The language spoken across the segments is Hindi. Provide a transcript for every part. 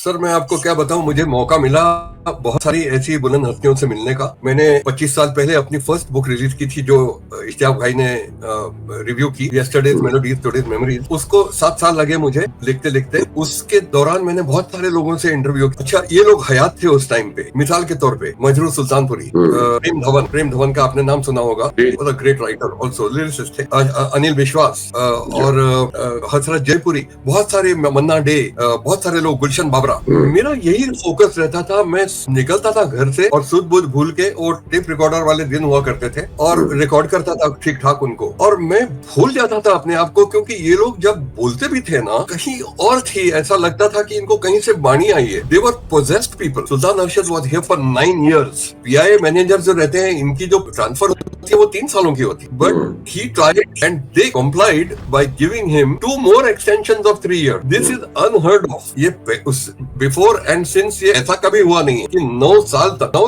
सर मैं आपको क्या बताऊं, मुझे मौका मिला बहुत सारी ऐसी बुलंद हस्तियों से मिलने का। मैंने 25 साल पहले अपनी फर्स्ट बुक रिलीज की थी जो इश्तियाक भाई ने रिव्यू की, यस्टरडेज मेलोडीज टुडेज मेमोरीज। उसको 7 साल लगे मुझे लिखते लिखते। उसके दौरान मैंने बहुत सारे लोगों से इंटरव्यू किया। अच्छा, ये लोग हयात थे उस टाइम पे। मिसाल के तौर पे मजरूर सुल्तानपुरी, प्रेम धवन का आपने नाम सुना होगा, ग्रेट राइटर ऑल्सो लिरिसिस्ट थे। अनिल विश्वास और हसरत जयपुरी, बहुत सारे, मन्ना डे, बहुत सारे लोग, गुलशन बाबरा। मेरा यही फोकस रहता था। मैं निकलता था घर से और सुध बुध भूल के, और टेप रिकॉर्डर वाले दिन हुआ करते थे, और रिकॉर्ड करता था ठीक ठाक उनको, और मैं भूल जाता था अपने आप को, क्योंकि ये लोग जब बोलते भी थे ना कहीं और थी। ऐसा लगता था कि इनको कहीं से बाणी आई है। They were possessed people. Sultan Arshad was here for 9 years। PIA manager जो रहते हैं, इनकी जो ट्रांसफर होती है वो 3 सालों की होती है, but he tried and they complied by giving him 2 more extensions of 3 years। This is unheard of. ये बिफोर एंड सिंस ये ऐसा कभी हुआ नहीं है कि 9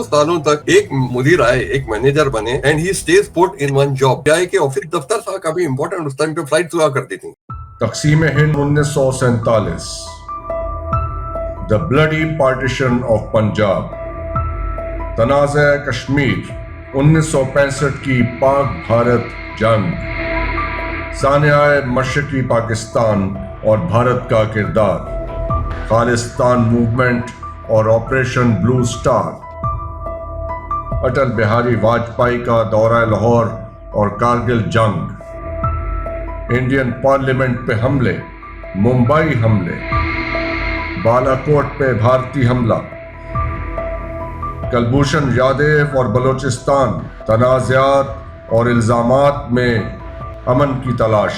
सालों तक एक मुदीर आए, एक मैनेजर बने, and he stage put in one job. PIA के ऑफिस दफ्तर था काफी इंपॉर्टेंट। उस टाइम पे फ्लाइट हुआ करती थी। तकसीम हिंद 1947, the bloody partition of Punjab, तनाज़ा कश्मीर 1965 की पाक भारत जंग, सानियाए मशरकी पाकिस्तान और भारत का किरदार, खालिस्तान मूवमेंट और operation blue star, Atal Bihari Vajpayee का दौरा लाहौर और कारगिल जंग, इंडियन पार्लियामेंट पे हमले, मुंबई हमले, बालाकोट पे भारतीय हमला, कलभूषण यादव और बलोचिस्तान, तनाज़ात और इल्जामात में अमन की तलाश।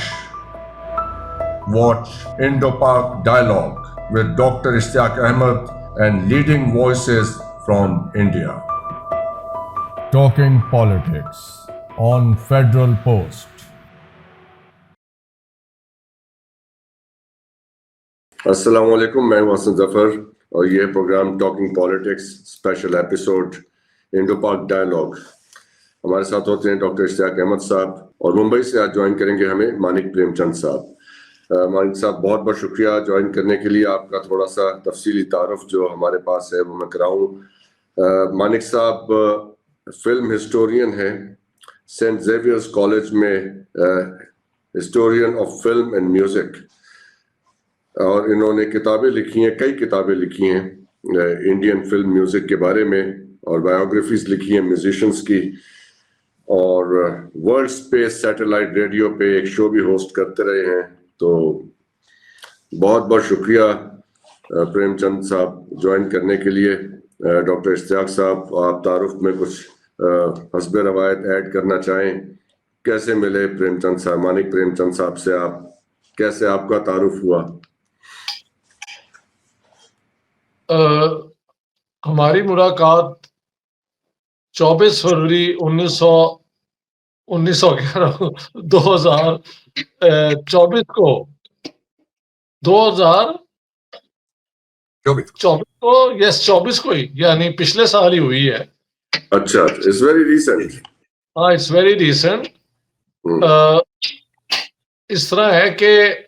Watch Indo Pak dialogue with Dr. Ishtiaq Ahmed and leading voices from India. Talking Politics on Federal Post. अस्सलाम वालेकुम, मैं हसन जफर और ये programme talking politics special episode Indo Pak dialogue. हमारे साथ होते हैं डॉक्टर इश्तियाक अहमद साहब, और मुंबई से आज ज्वाइन करेंगे हमें मानिक प्रेमचंद साहब। मानिक साहब, बहुत बहुत शुक्रिया ज्वाइन करने के लिए। आपका थोड़ा सा तफसीली तारुफ जो हमारे पास है वो मैं कराऊं। मानिक साहब फिल्म हिस्टोरियन हैं, सेंट जेवियर्स कॉलेज में historian of film and music, और इन्होंने किताबें लिखी हैं, कई किताबें लिखी हैं इंडियन फिल्म म्यूजिक के बारे में, और बायोग्राफीज लिखी हैं म्यूजिशियंस की, और वर्ल्ड स्पेस सैटेलाइट रेडियो पे एक शो भी होस्ट करते रहे हैं। तो बहुत बहुत शुक्रिया प्रेमचंद साहब ज्वाइन करने के लिए। डॉक्टर इश्तियाक साहब, आप तारुफ में कुछ हस्बे रवायत ऐड करना चाहें? कैसे मिले प्रेमचंद साहब, मानिक प्रेमचंद साहब से आप कैसे आपका तारुफ हुआ? हमारी मुलाकात 24 फरवरी 2024 को 24 को ही, यानी पिछले साल ही हुई है। अच्छा, इट्स वेरी रीसेंट। हाँ, इट्स वेरी रीसेंट। इस तरह है कि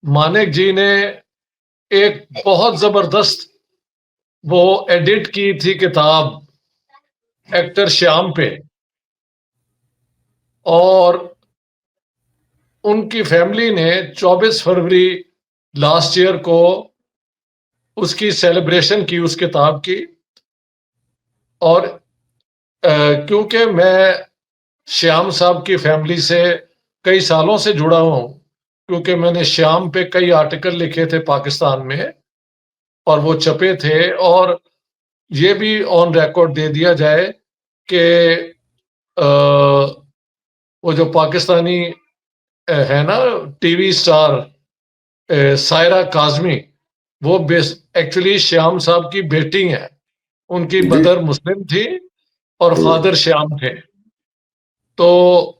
मानिक जी ने एक बहुत जबरदस्त वो एडिट की थी किताब एक्टर श्याम पे, और उनकी फैमिली ने 24 फरवरी लास्ट ईयर को उसकी सेलिब्रेशन की, उस किताब की। और क्योंकि मैं श्याम साहब की फैमिली से कई सालों से जुड़ा हुआ हूं, क्योंकि मैंने श्याम पे कई आर्टिकल लिखे थे पाकिस्तान में और वो छपे थे, और ये भी ऑन रिकॉर्ड दे दिया जाए कि वो जो पाकिस्तानी है ना टीवी स्टार सायरा काजमी, वो एक्चुअली श्याम साहब की बेटी है। उनकी मदर मुस्लिम थी और फादर श्याम थे। तो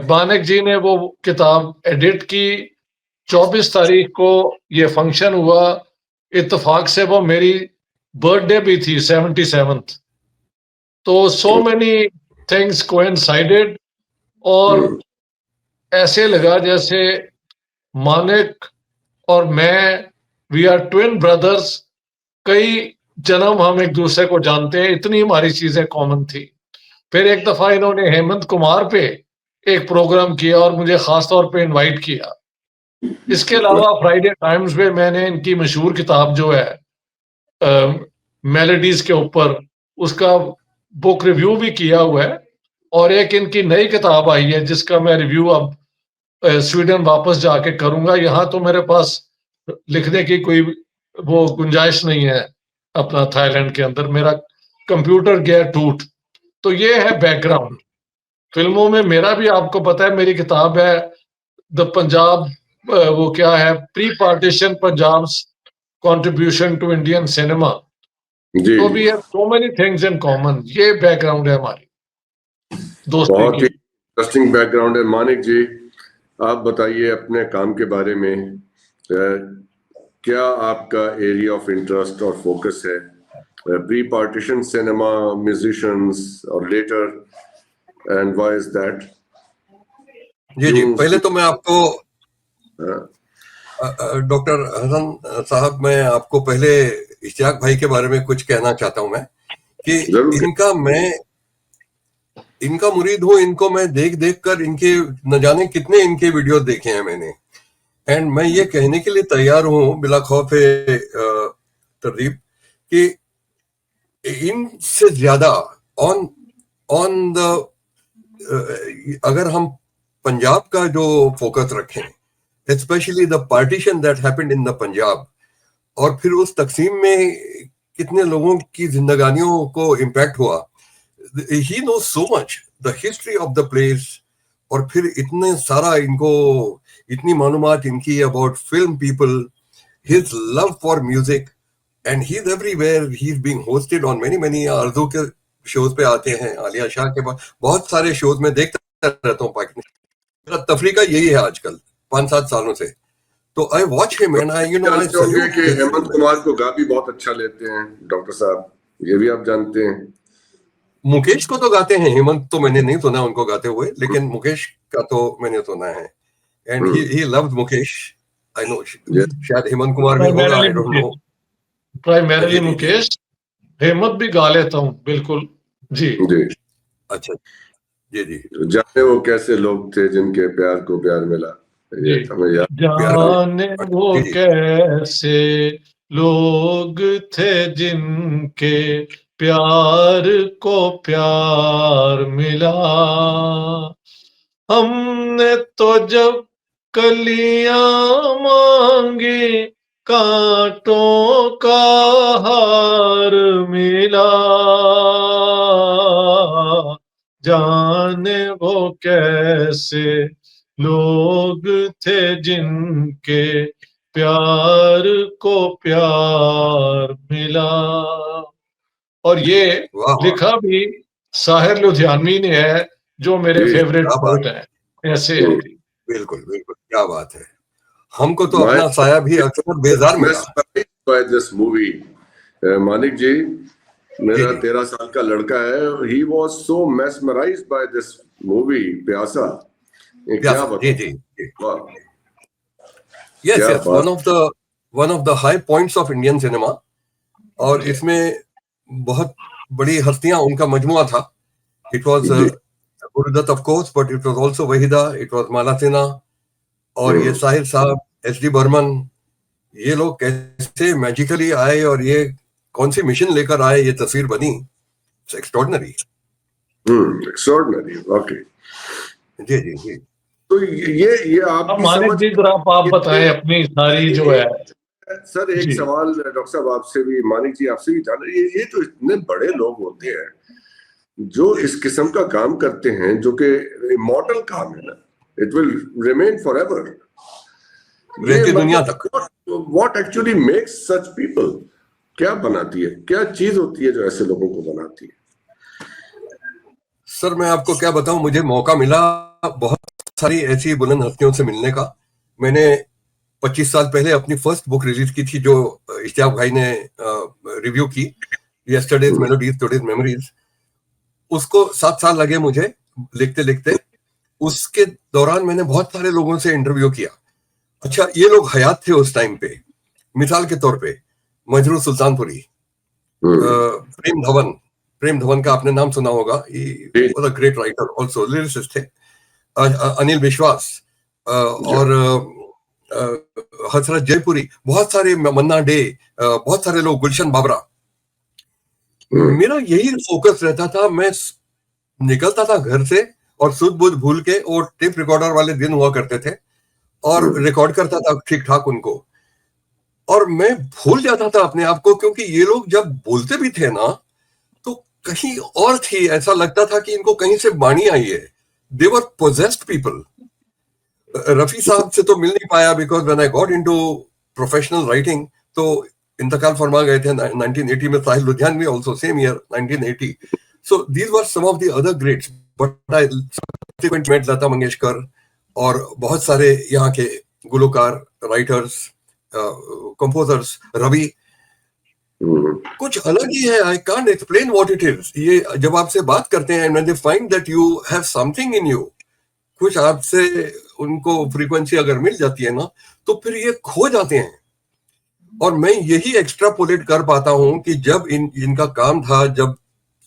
मानिक जी ने वो किताब एडिट की। 24 तारीख को ये फंक्शन हुआ। इत्तेफाक से वो मेरी बर्थडे भी थी, 77th। तो सो मेनी थिंग्स कोइंसाइडेड, और ऐसे लगा जैसे मानिक और मैं वी आर ट्विन ब्रदर्स, कई जन्म हम एक दूसरे को जानते हैं, इतनी हमारी चीजें कॉमन थी। फिर एक दफा इन्होंने हेमंत कुमार पे एक प्रोग्राम किया और मुझे खास तौर पे इनवाइट किया। इसके अलावा फ्राइडे टाइम्स पे मैंने इनकी मशहूर किताब जो है मेलोडीज के ऊपर, उसका बुक रिव्यू भी किया हुआ है। और एक इनकी नई किताब आई है जिसका मैं रिव्यू अब स्वीडन वापस जाके करूंगा। यहाँ तो मेरे पास लिखने की कोई वो गुंजाइश नहीं है अपना थाईलैंड के अंदर, मेरा कंप्यूटर गया टूट। तो ये है बैकग्राउंड फिल्मों में मेरा भी। आपको पता है मेरी किताब है द पंजाब, वो क्या है, pre partition Punjab contribution to Indian cinema. जी तो भी है so many things in common. ये बैकग्राउंड है हमारी दोस्ती बहुत ही की। इंटरेस्टिंग बैकग्राउंड है। मानिक जी, आप बताइए अपने काम के बारे में, क्या आपका एरिया ऑफ इंटरेस्ट और फोकस है? प्री पार्टीशन सिनेमा, म्यूजिशियंस और letter, and why is that? जी, पहले तो मैं आपको हाँ, डॉक्टर हसन साहब, मैं आपको पहले इश्तियाक भाई के बारे में कुछ कहना चाहता हूं मैं, कि जरूर। इनका मुरीद हूं। इनको मैं देख देख कर इनके न जाने कितने इनके वीडियो देखे हैं मैंने। एंड मैं ये कहने के लिए तैयार हूं बिला खौफ तरदीद कि इनसे ज्यादा ऑन ऑन द अगर हम पंजाब का जो फोकस रखें, specially the partition that happened in the Punjab, और फिर उस तकसीम में कितने लोगों की जिंदगानियों को इम्पैक्ट हुआ। He knows so much the history of the place, और फिर इतने सारा इनको इतनी मालूमात इनकी about film people, his love for music, and he is everywhere. He is being hosted on many Arzoo के शोज पे आते हैं, आलिया शाह के बाद बहुत सारे शोज में देखता रहता हूँ पाकिस्तान। मेरा तफरी का यही है आजकल 5-7 सालों से। तो I watch him and I जानते होंगे कि हेमंत कुमार को गा भी बहुत अच्छा लेते हैं डॉक्टर साहब, ये भी आप जानते हैं। मुकेश को तो गाते हैं, हेमंत तो मैंने नहीं सुना उनको गाते हुए, लेकिन मुकेश का तो मैंने सुना है। And he loved Mukesh. I know शायद हेमंत कुमार भी होगा, I don't know. Primarily Mukesh, Hemant भी गा लेता हूँ बिल्कुल। जी जी, अच्छा, जी जाने वो कैसे लोग थे जिनके प्यार को प्यार मिला, ये हमें याद। जाने वो कैसे लोग थे जिनके प्यार को प्यार मिला। हमने तो जब कलियां मांगी कांटों का हार मिला। जाने वो कैसे लोग थे जिनके प्यार को प्यार मिला। और ये लिखा भी साहिर लुधियानवी ने है, जो मेरे फेवरेट पोएट हैं। ऐसे है जी। बिल्कुल, क्या बात है। हमको तो अपना साया भी अक्सर बेजार मिला। बाय दिस मूवी, मानिक जी, मेरा 13 साल का लड़का है, he was so mesmerized by this movie प्यासा। क्या बताऊं? Yes, one of the high points of Indian cinema। और इसमें बहुत बड़ी हस्तियां उनका मजमुआ था। It was Gurudatt of course, but it was also Waheeda, it was Mala Sinha, और ये साहिर साहब, एस डी बर्मन। ये लोग कैसे मैजिकली आए और ये कौन सी मिशन लेकर आए, ये तस्वीर बनी। It's extraordinary. Extraordinary, okay. जी। तो ये आप मानिक जी जरा आप बताएं अपनी सारी जो है। सर एक सवाल डॉक्टर साहब आपसे भी, मानिक जी आपसे भी जान, ये तो इतने बड़े लोग होते हैं जो इस किस्म का काम करते हैं, जो कि इमॉर्टल काम है ना, इट विल रिमेन फॉरएवर, रहती दुनिया तक। What actually makes such people, क्या बनाती है, क्या चीज होती है जो ऐसे लोगों को बनाती है? सर मैं आपको क्या बताऊं, मुझे मौका मिला बहुत सारी ऐसी बुलंद हस्तियों से मिलने का। मैंने 25 साल पहले अपनी फर्स्ट बुक रिलीज की थी, जो इश्तियाक भाई ने रिव्यू की, यस्टरडेज मेलोडीज टुडेज मेमोरीज। उसको 7 साल लगे मुझे लिखते लिखते। उसके दौरान मैंने बहुत सारे लोगों से इंटरव्यू किया। अच्छा, ये लोग हयात थे उस टाइम पे, मिसाल के तौर पे मजरू सुल्तानपुरी, प्रेम धवन का आपने नाम सुना होगा, ही was a great writer, also lyricist थे। अनिल विश्वास और हसरत जयपुरी, बहुत सारे, मन्ना डे, बहुत सारे लोग, गुलशन बाबरा। मेरा यही फोकस रहता था, मैं निकलता था घर से और सुध बुध भूल के, और टेप रिकॉर्डर वाले दिन हुआ करते थे, और रिकॉर्ड करता था ठीक ठाक उनको, और मैं भूल जाता था अपने आप को, क्योंकि ये लोग जब बोलते भी थे ना तो कहीं और थी, ऐसा लगता था कि इनको कहीं से बाणी आई है। They were possessed people. Rafi Sahab से तो मिल नहीं पाया, because when I got into professional writing तो इंतकाल फरमा गए थे 1980 में। Sahil Ludhianvi also same year 1980। So these were some of the other greats, but I subsequent met Lata Mangeshkar और बहुत सारे यहाँ के गुलकार, राइटर्स, कंपोजर्स, रवि। कुछ अलग ही है, I can't explain what it is. ये जब आपसे बात करते हैं, when they find that you have something in you, कुछ आपसे उनको फ्रीक्वेंसी अगर मिल जाती है ना, तो फिर ये खो जाते हैं। और मैं यही एक्स्ट्रापोलेट कर पाता हूं कि जब इनका काम था, जब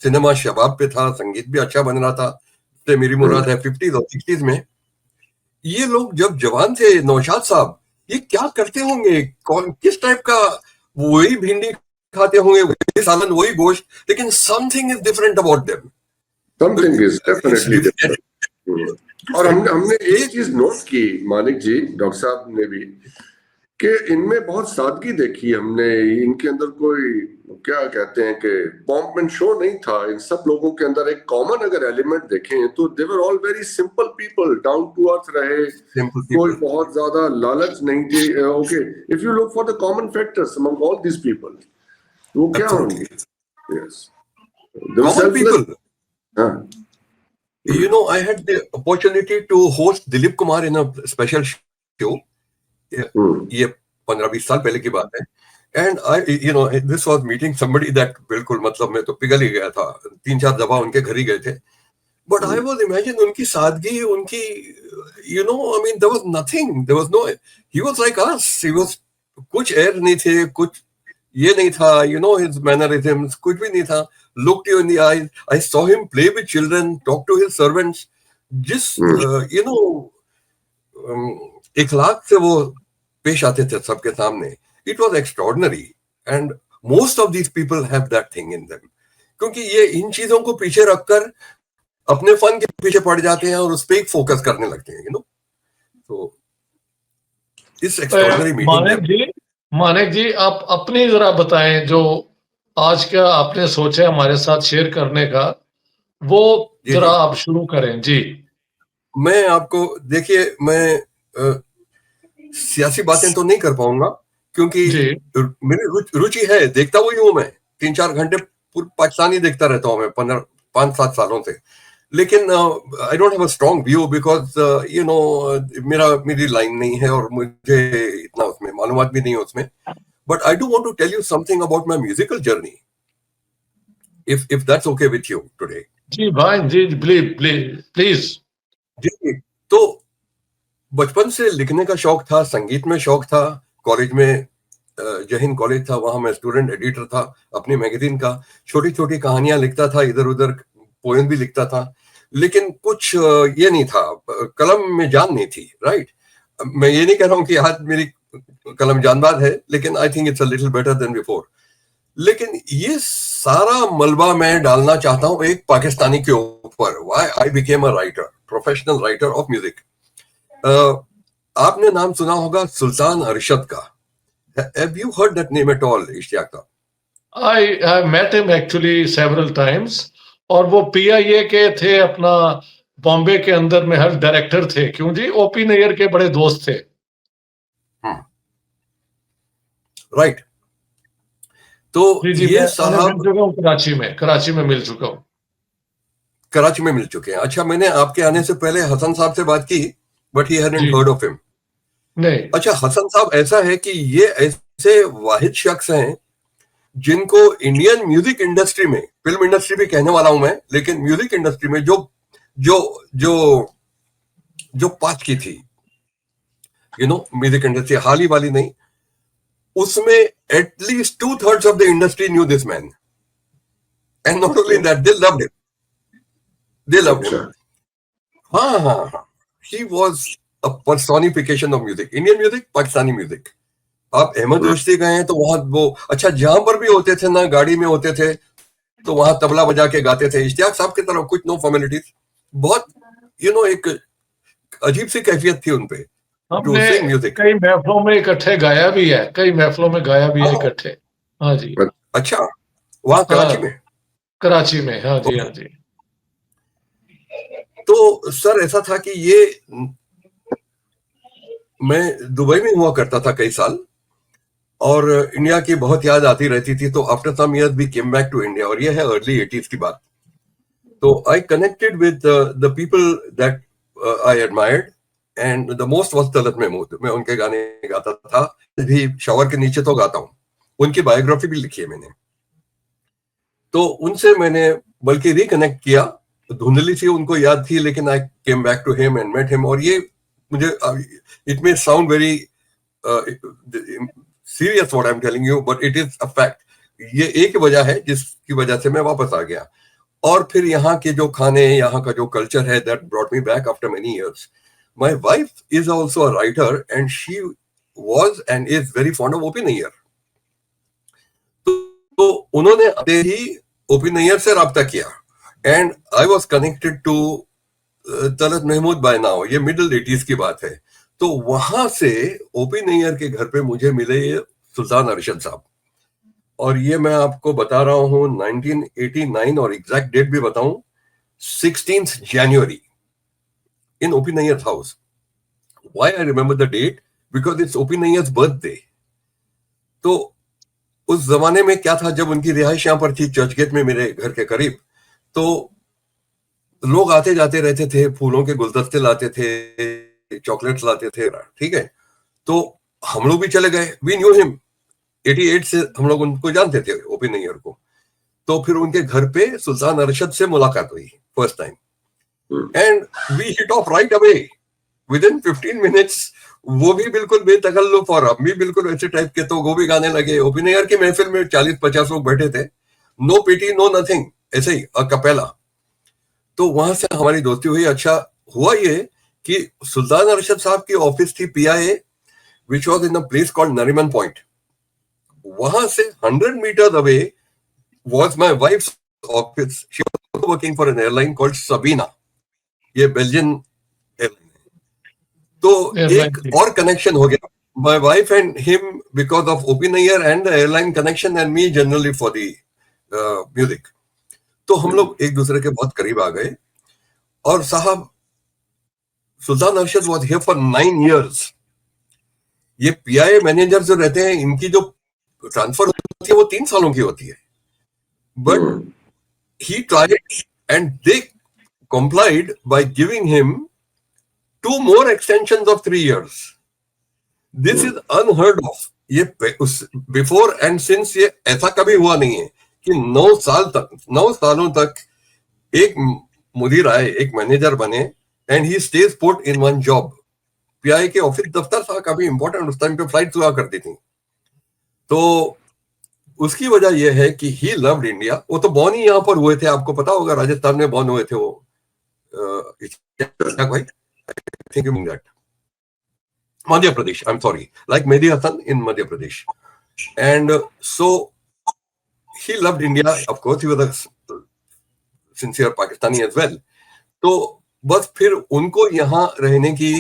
सिनेमा शबाब पे था, संगीत भी अच्छा बन रहा था, तो मेरी मुराद है 50s और 60s में, ये लोग जब जवान थे, नौशाद साहब, ये क्या करते होंगे, कौन किस टाइप का, वही भिंडी खाते होंगे, वही सालन, वही गोश्त, लेकिन something is different about them. Something is definitely different. और हमने एक चीज नोट की, मानिक जी, डॉक्टर साहब ने भी, कि इनमें बहुत सादगी देखी हमने। इनके अंदर कोई, क्या कहते हैं, कि पॉम्प एंड शो नहीं था। इन सब लोगों के अंदर एक कॉमन अगर एलिमेंट देखें तो they were all very simple people, down to earth रहे, कोई बहुत ज्यादा लालच नहीं थी। Okay, if you look for the common factors among all this people, वो क्या होंगे? Yes, common people. You know, I had the opportunity to host Dilip Kumar in a special show. ये 15-20 साल पहले की बात है। And I, you know, this was meeting somebody that बिल्कुल, मतलब मैं तो पिघल ही गया था। 3-4 दफा उनके घर ही गए थे। But I was imagine उनकी सादगी, उनकी, you know, I mean, there was nothing, there was no, he was like us, he was, कुछ एयर नहीं थे, कुछ ये नहीं था, you know, his mannerisms, कुछ भी नहीं था। Looked you in the eyes. I saw him play with children, talk to his servants. जिस you know, इखलाक से वो पेश आते थे सबके सामने, it was extraordinary. And most of these people have that thing in them. क्योंकि ये इन चीजों को पीछे रखकर अपने फन के पीछे पड़ जाते हैं और उस पे फोकस करने लगते हैं, you know. तो इस extraordinary meeting मानिक जी, आप अपनी जरा बताएं, जो आज का आपने सोचा हमारे साथ शेयर करने का, वो जरा आप शुरू करें जी। मैं आपको, देखिए, मैं सियासी बातें तो नहीं कर पाऊंगा, क्योंकि मेरी रुचि है, देखता वही हूं मैं। 3-4 घंटे पाकिस्तानी देखता रहता हूं मैं 5-7 सालों से। लेकिन I don't have a strong view, because you know, मेरी लाइन नहीं है और मुझे इतना उसमें मालूमात भी नहीं है उसमें। But I do want to tell you something about my musical journey, if that's okay with you today. जी भाई, जी प्लीज। जी, तो बचपन से लिखने का शौक था, संगीत में शौक था। कॉलेज में जय हिंद कॉलेज था, वहां मैं स्टूडेंट एडिटर था अपनी मैगजीन का। छोटी छोटी कहानियां लिखता था, इधर उधर पोएम भी लिखता था, लेकिन कुछ ये नहीं था, कलम में जान नहीं थी। राइट, मैं ये नहीं कह रहा हूँ कि आज मेरी कलम जानबाज है, लेकिन I think it's a little better than before. लेकिन ये सारा मलबा मैं डालना चाहता हूँ एक पाकिस्तानी के ऊपर। Why I became a writer, professional writer of music. आपने नाम सुना होगा सुल्तान अरशद का। Have you heard that name at all, Ishtiyaq? I met him actually several times, और वो PIA के थे, अपना बॉम्बे के अंदर में हेल्थ डायरेक्टर थे। क्यों जी, ओपी नैयर के बड़े दोस्त थे। राइट, तो ये साहब कराची में मिल चुका हूँ। कराची में मिल चुके हैं। अच्छा, मैंने आपके आने से पहले हसन साहब से बात की, but he hadn't heard of him. नहीं। अच्छा, हसन साहब ऐसा है कि ये ऐसे वाहिद शख्स हैं जिनको इंडियन म्यूजिक इंडस्ट्री में, फिल्म इंडस्ट्री भी कहने वाला हूं मैं, लेकिन म्यूजिक इंडस्ट्री में जो जो जो जो पास की थी, यू नो, म्यूजिक इंडस्ट्री हाल ही वाली नहीं, उसमें at least 2/3 of the industry new this man, and not only that, they loved him, they loved him. हाँ हाँ हाँ, he was a personification of music, Indian music, Pakistani music. आप अहमद रुश्ती गए हैं तो वहां वो, अच्छा जहां पर भी होते थे ना, गाड़ी में होते थे तो वहां तबला बजा के गाते थे। इश्तियाक साहब की तरफ कुछ नो फॉर्मेलिटीज, बहुत एक अजीब सी कैफियत थी उनपे टू हमने सिंग म्यूजिक। कई महफिलों में इकट्ठे गाया भी है, कई महफिलों में गाया भी है हाँ। इकट्ठे। हाँ जी। अच्छा, वहां कराची हाँ, में? कराची में। हाँ जी, हाँ जी। तो सर ऐसा था कि ये, मैं दुबई में हुआ करता था कई साल, और इंडिया की बहुत याद आती रहती थी। तो after some years we came back to India, और ये है अर्ली 80s की बात। तो I connected with the people that I admired, and the most was Talat Mahmood. मैं उनके गाने गाता था, भी शावर के नीचे तो गाता हूँ। उनकी बायोग्राफी भी लिखी है मैंने। तो उनसे मैंने बल्कि रिकनेक्ट किया, धुंधली सी उनको याद थी, लेकिन I came back to him and met him. और ये मुझे, it may sound very serious what I am telling you, but it is a fact. ये एक वजह है जिसकी वजह से मैं वापस आ गया। और फिर यहाँ के जो खाने, यहाँ का जो कल्चर है, that brought me back after many years. My wife is also a writer, and she was and is very fond of OP Nayyar. तो उन्होंने आते ही ओपी नैयर से राब्ता किया, and I was connected to Talat Mahmood by now. ये मिडिल 80s की बात है। तो वहां से ओपी नैयर के घर पे मुझे मिले ये सुल्तान अरशद साहब, और ये मैं आपको बता रहा हूं 1989, और एग्जैक्ट डेट भी बताऊं, 16th January in Opi Nayyar's house. Why I remember the date? Because it's Opi Nayyar's birthday. तो उस जमाने में क्या था, जब उनकी रिहाइश यहां पर थी चर्चगेट में मेरे घर के करीब, तो लोग आते जाते रहते थे, फूलों के गुलदस्ते लाते थे, चॉकलेट्स लाते थे, ठीक है। तो हम लोग भी चले गए, वी न्यू हिम, 88 से हम लोग उनको जानते थे, ओपी नैयर को। तो फिर उनके घर पे सुल्तान अरशद से मुलाकात हुई first time, and we hit off right away within 15 minutes. वो भी बिल्कुल बेतकल्लुफ और हम भी बिल्कुल वैसे टाइप के। तो वो भी गाने लगे। ओपी नैयर की महफिल में 40-50 लोग बैठे थे, नो पीटी नो नथिंग, ऐसे ही अ कपेला। तो वहां से हमारी दोस्ती हुई। अच्छा हुआ ये कि सुल्तान अरशद साहब की ऑफिस थी PIA, which was in a place called Nariman Point. वहां से 100 metre away was my wife's office. She was working for an airline called Sabina. ये बेल्जियन एयरलाइन है। तो एक और कनेक्शन हो गया, my wife and him, because of Opi Nayyar and the airline connection, and me generally for the music. तो हम लोग एक दूसरे के बहुत करीब आ गए। और साहब, Sultan Arshad was here for 9 years. ये PIA मैनेजर जो रहते हैं, इनकी जो ट्रांसफर होती है वो 3 सालों की होती है। But he tried, and they complied by giving him 2 more extensions of 3 years. This is unheard of. ये before and since ये ऐसा कभी हुआ नहीं है कि 9 सालों तक एक मुदीर आए, एक मैनेजर बने, and he stays put in one job. PIA के ऑफिस दफ्तर था काफी इंपॉर्टेंट, उस टाइम पे फ्लाइट हुआ करती थी। तो उसकी वजह यह है कि ही लव्ड इंडिया। वो तो बॉर्न ही यहां पर हुए थे, आपको पता होगा, राजस्थान में बॉर्न हुए थे वो। Madhya Pradesh, I am sorry, like Mehdi Hassan in Madhya Pradesh. And so he loved India, of course he was a sincere Pakistani as well. तो बस फिर उनको यहाँ रहने की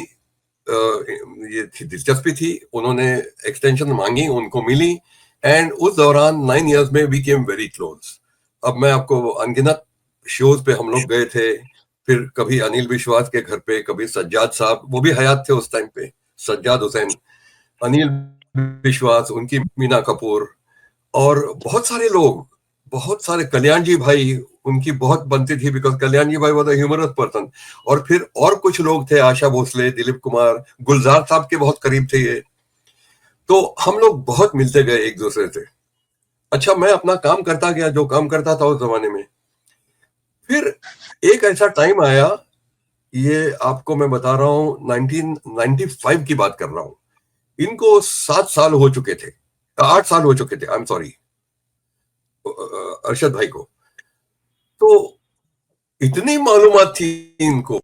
ये दिलचस्पी थी, उन्होंने एक्सटेंशन मांगी, उनको मिली, एंड उस दौरान 9 years में वी केम वेरी क्लोज। अब मैं आपको अनगिनत शोज पे हम लोग गए थे, फिर कभी अनिल विश्वास के घर पे, कभी सज्जाद साहब, वो भी हयात थे उस टाइम पे, सज्जाद हुसैन, अनिल विश्वास, उनकी मीना कपूर, और बहुत सारे लोग, बहुत सारे, कल्याण जी भाई, उनकी बहुत बनती थी, बिकॉज कल्याण जी भाई वाज अ ह्यूमरस पर्सन। और फिर और कुछ लोग थे, आशा भोसले, दिलीप कुमार, गुलजार साहब के बहुत करीब थे ये। तो हम लोग बहुत मिलते गए एक दूसरे से। अच्छा, मैं अपना काम करता गया, जो काम करता था उस जमाने में। फिर एक ऐसा टाइम आया, ये आपको मैं बता रहा हूं, 1995 की बात कर रहा हूं। इनको 7 साल हो चुके थे 8 साल हो चुके थे, आई एम सॉरी, अरशद भाई को। तो इतनी मालूमात थी इनको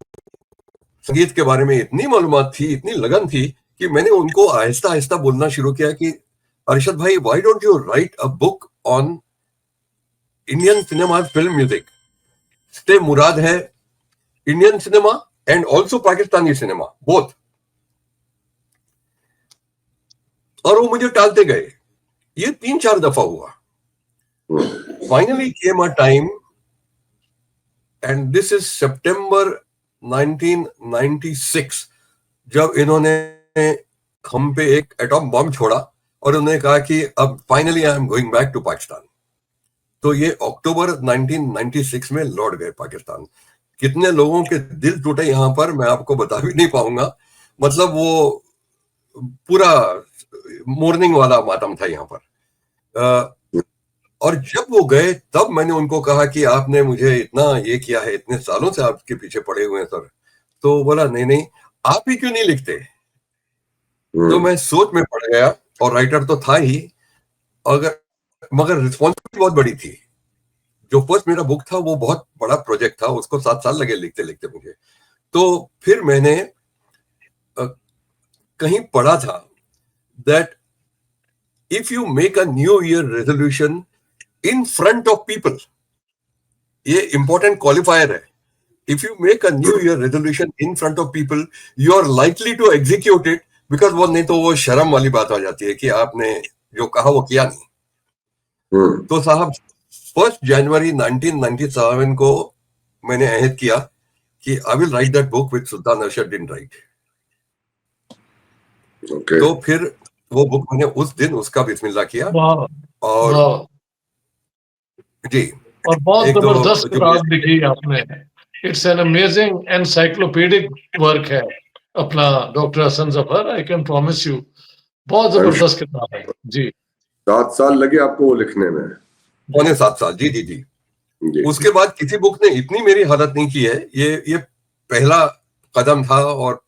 संगीत के बारे में, इतनी मालूमात थी, इतनी लगन थी कि मैंने उनको आहिस्ता आहिस्ता बोलना शुरू किया कि अरशद भाई, why don't you write a book on Indian cinema film music. से मुराद है Indian cinema and also Pakistani cinema, both. और वो मुझे टालते गए। ये 3-4 दफा हुआ। Finally came a time, and this is September 1996, जब इन्होंने हम पे एक एटॉम बम छोड़ा और उन्होंने कहा कि अब finally I am going back to Pakistan. तो ये अक्टूबर 1996 में लौट गए पाकिस्तान। कितने लोगों के दिल टूटे यहां पर मैं आपको बता भी नहीं पाऊंगा। मतलब वो पूरा मॉर्निंग वाला मातम था यहाँ पर। और जब वो गए तब मैंने उनको कहा कि आपने मुझे इतना ये किया है, इतने सालों से आपके पीछे पड़े हुए हैं सर। तो बोला नहीं नहीं, आप ही क्यों नहीं लिखते। तो मैं सोच में पड़ गया, और राइटर तो था ही, मगर रिस्पॉन्सिबिलिटी बहुत बड़ी थी। जो फर्स्ट मेरा बुक था वो बहुत बड़ा प्रोजेक्ट था, उसको 7 साल लगे लिखते लिखते मुझे। तो फिर मैंने कहीं पढ़ा था that if you make a new year resolution in front of people, ये इंपॉर्टेंट क्वालिफायर है, if you make a new year resolution in front of people, you are likely to execute it, because वो नहीं तो वो शर्म वाली बात आ जाती है कि आपने जो कहा वो किया नहीं। तो साहब 1 जनवरी 1997 को मैंने अहद किया कि I will write that book with Sultan Arshad then right. तो फिर वो बुक मैंने उस दिन उसका बिस्मिल्लाह किया। और जी, और बहुत जबरदस्त किताब लिखी आपने। It's an amazing encyclopaedic work है अपना doctor Hasan Zafar, I can promise you. बहुत जबरदस्त किताब है जी। 7 साल लगे आपको वो लिखने में? 7 साल, जी जी जी। उसके बाद किसी बुक ने इतनी मेरी हालत नहीं की है। ये पहला कदम था, और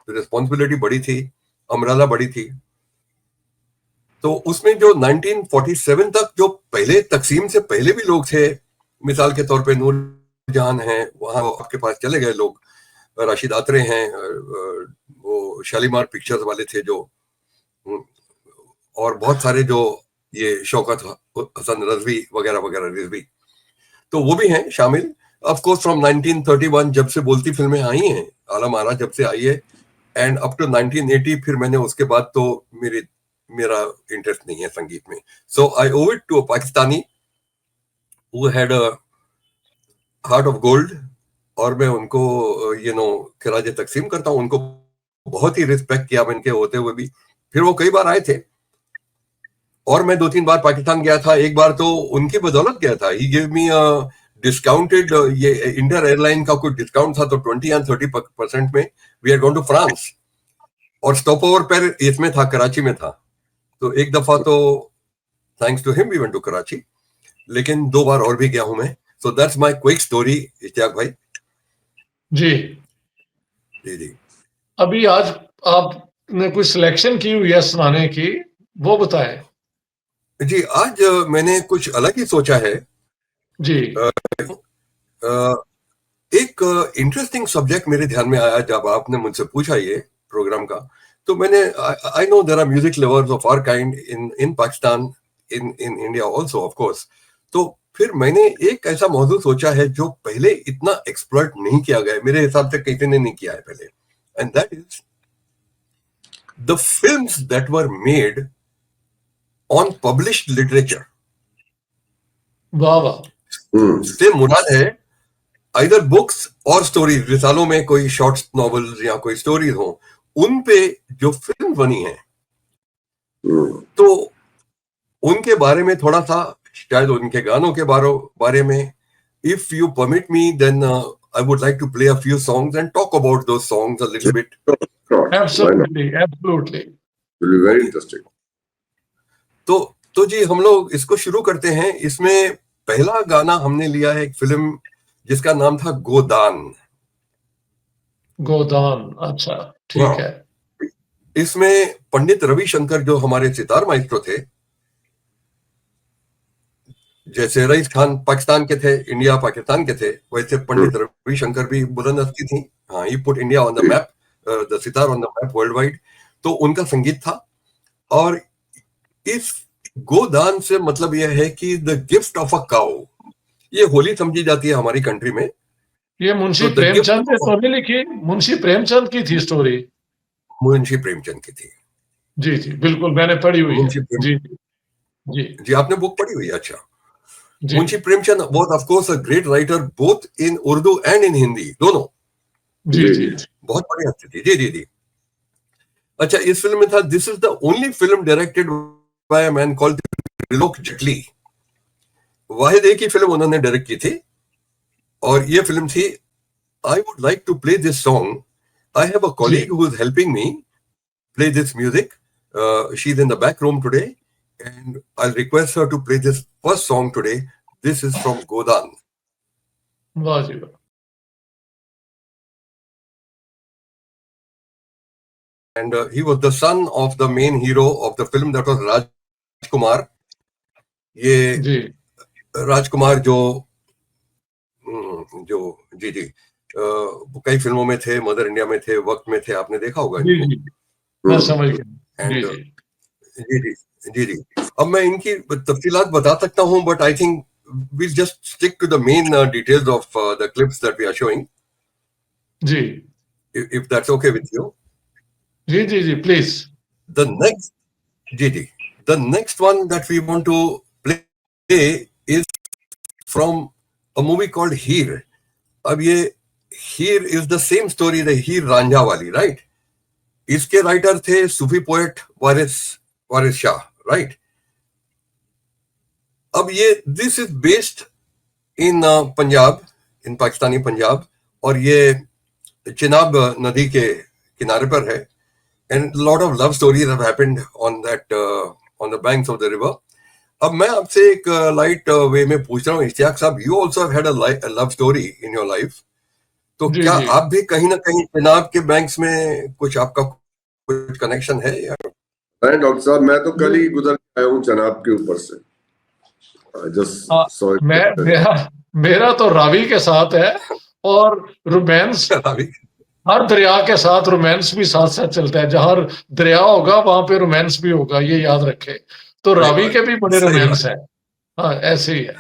रिस्पॉन्सिबिलिटी बड़ी थी, अमराला बड़ी थी। तो उसमें जो 1947 तक जो पहले तकसीम से पहले भी लोग थे, मिसाल के तौर पे नूर जहान हैं, वहां आपके पास चले गए लोग, राशिद आत्रे हैं, वो शालीमार पिक्चर्स वाले थे जो, और बहुत सारे जो ये शौकत हसन रजवी वगैरह वगैरह रिजवी, तो वो भी हैं शामिल। ऑफ कोर्स फ्रॉम 1931 जब से बोलती फिल्में आई हैं, आलम आरा जब से आई है, एंड अप टू 1980, फिर मैंने उसके बाद तो मेरा इंटरेस्ट नहीं है संगीत में। So I owe it to a Pakistani who had a heart of gold, और मैं उनको खिराज तकसीम करता हूँ। उनको बहुत ही रिस्पेक्ट किया मैंने होते हुए भी। फिर वो कई बार आए थे, और मैं 2-3 बार पाकिस्तान गया था। एक बार तो उनकी बदौलत गया था। ही गिव मी डिस्काउंटेड, ये इंडिया एयरलाइन का कोई डिस्काउंट था, तो 20 या 30% में we are going to France, और स्टॉप ओवर पर इसमें था, कराची में था। तो एक दफा तो thanks to him we went to Karachi, लेकिन 2 बार और भी गया हूं मैं। So that's my quick story Ishtiaq भाई। जी जी जी। अभी आज आपने कोई सिलेक्शन की हुई है सुनाने की, वो बताएं। जी, आज मैंने कुछ अलग ही सोचा है जी। एक इंटरेस्टिंग सब्जेक्ट मेरे ध्यान में आया जब आपने मुझसे पूछा ये प्रोग्राम का। तो मैंने I know there are music lovers of our kind in Pakistan, in India also of course. तो फिर मैंने एक ऐसा मौजू सोचा है जो पहले इतना एक्सप्लॉइट नहीं किया गया, मेरे हिसाब से किसी ने नहीं किया है पहले, and that is the films that were made on published literature. वाह वाह। से मुराद है आइदर बुक्स और स्टोरीज, रिसालों में कोई शॉर्ट नॉवेल्स या कोई स्टोरीज हो, उन पे जो फिल्म बनी है, तो उनके बारे में थोड़ा सा, शायद उनके गानों के बारे में, if you permit me, then I would like to play a few songs and talk about those songs a little bit. Absolutely absolutely, will be very interesting. तो जी, हम लोग इसको शुरू करते हैं। इसमें पहला गाना हमने लिया है एक फिल्म जिसका नाम था गोदान। गोदान, अच्छा ठीक है। इसमें पंडित रविशंकर जो हमारे सितार माइस्ट्रो थे, जैसे रईस खान पाकिस्तान के थे, इंडिया पाकिस्तान के थे, वैसे पंडित रविशंकर भी बुलंद हस्ती थी. हाँ, he put India on the map, the sitar on the map world wide. तो उनका संगीत था. और इस गोदान से मतलब यह है कि the gift of a cow, ये होली समझी जाती है हमारी कंट्री में. ये मुंशी तो the gift प्रेमचंद ने of- तो नहीं लिखी, मुंशी प्रेमचंद की थी स्टोरी. मुंशी प्रेमचंद की थी. जी जी बिल्कुल, मैंने पढ़ी हुई है. मुंशी प्रेम जी जी जी जी, आपने बुक पढ़ी हुई है? अच्छा. जी Munshi Premchand was of course a great writer both in Urdu and in Hindi, दोनों. जी जी बहुत बड़ी हस्ती थी. जी जी जी. अच्छा, इस फिल्म में था, this is the only film directed by a man called Trilok Jetley. वाहिद एक ही फिल्म उन्होंने डायरेक्ट की थी, और ये फिल्म थी I would like to play this song. I have a colleague who is helping me play this music. She's in the back room today, and I'll request her to play this first song today. This is from Godan. वाह जी वाह. And he was the son of the main hero of the film, that was Rajkumar. ये जी राजकुमार जो जी जी कई फिल्मों में थे, मदर इंडिया में थे, वक्त में थे, आपने देखा होगा जी इनको. जी मैं समझ गया. जी And जी जी जी जी जी. अब मैं इनकी तफसीलात बता सकता हूं, but I think we'll just stick to the main details of the clips that we are showing, जी if that's okay with you. जी जी जी प्लीज. The next, जी, the next one that we want to play is from a movie called Heer. अब ये Heer is the same story, the Heer Ranjha वाली, right? इसके राइटर थे सूफी पोएट वारिस शाह, राइट? अब ये this is based in Punjab, in Pakistani Punjab, और ये चिनाब नदी के किनारे पर है. And lot of love stories have happened on that, on the banks of the river. अब मैं आपसे एक लाइट वे में पूछ रहा हूँ, इश्तियाक साहब, you also had a love story in your life. तो जी, क्या जी. आप भी कहीं ना कहीं चिनाब के बैंक्स में कुछ आपका कुछ कनेक्शन है या? नहीं डॉक्टर साहब, मैं तो कल ही गुजर के आया हूँ चनाब के ऊपर से. जस्ट मेरा तो रावी के साथ है, और रोमांस हर दरिया के साथ, रोमांस भी साथ साथ चलता है. जहां दरिया होगा वहां पे रोमांस भी होगा, ये याद रखे. तो रावी के भी बड़े रोमांस है. हाँ, ऐसे ही है.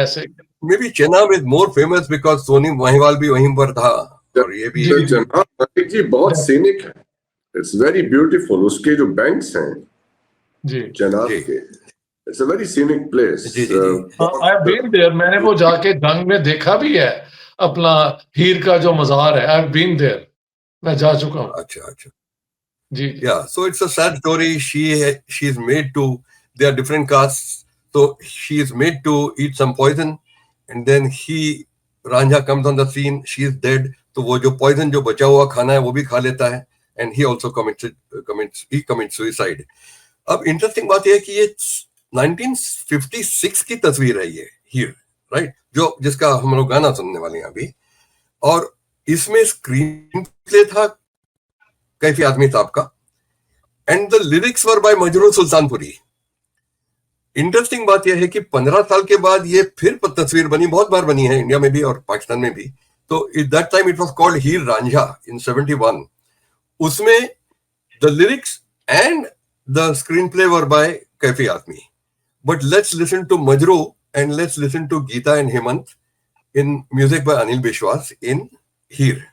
ऐसे ही. Maybe Chenab is more famous because Sohni Mahiwal भी वहीं पर था, और ये भी चनाब जी बहुत सीनिक है. It's very beautiful. उसके जो बैंक्स हैं जी चनाब के, it's a very scenic place. I have been there. मैंने वो जाके जंग में देखा भी है, अपना हीर का जो मजार है. आई हैव बीन देयर, मैं जा चुका हूँ. अच्छा जी. Yeah, so it's a sad story. She's made to, they are different castes, so she is made to eat some poison, and then Ranja comes on the scene. She is dead. तो वो जो poison जो बचा हुआ खाना है वो भी खा लेता है, and he also commits suicide. अब interesting बात यह है कि ये 1956 की तस्वीर है ये हीर, राइट? जो जिसका हम लोग गाना सुनने वाले हैं अभी. और इसमें स्क्रीन प्ले था कैफी आदमी साहब का, and the lyrics were by Majrooh Sultanpuri. Interesting बात यह है कि 15 साल के बाद ये फिर तस्वीर बनी, बहुत बार बनी है इंडिया में भी और पाकिस्तान में भी. तो it that time it was called Heer Ranjha in 71. उसमें the lyrics and the screenplay were by Kaifi Azmi. But let's listen to Majrooh and let's listen to Geeta and Hemant in music by Anil Biswas in हीर.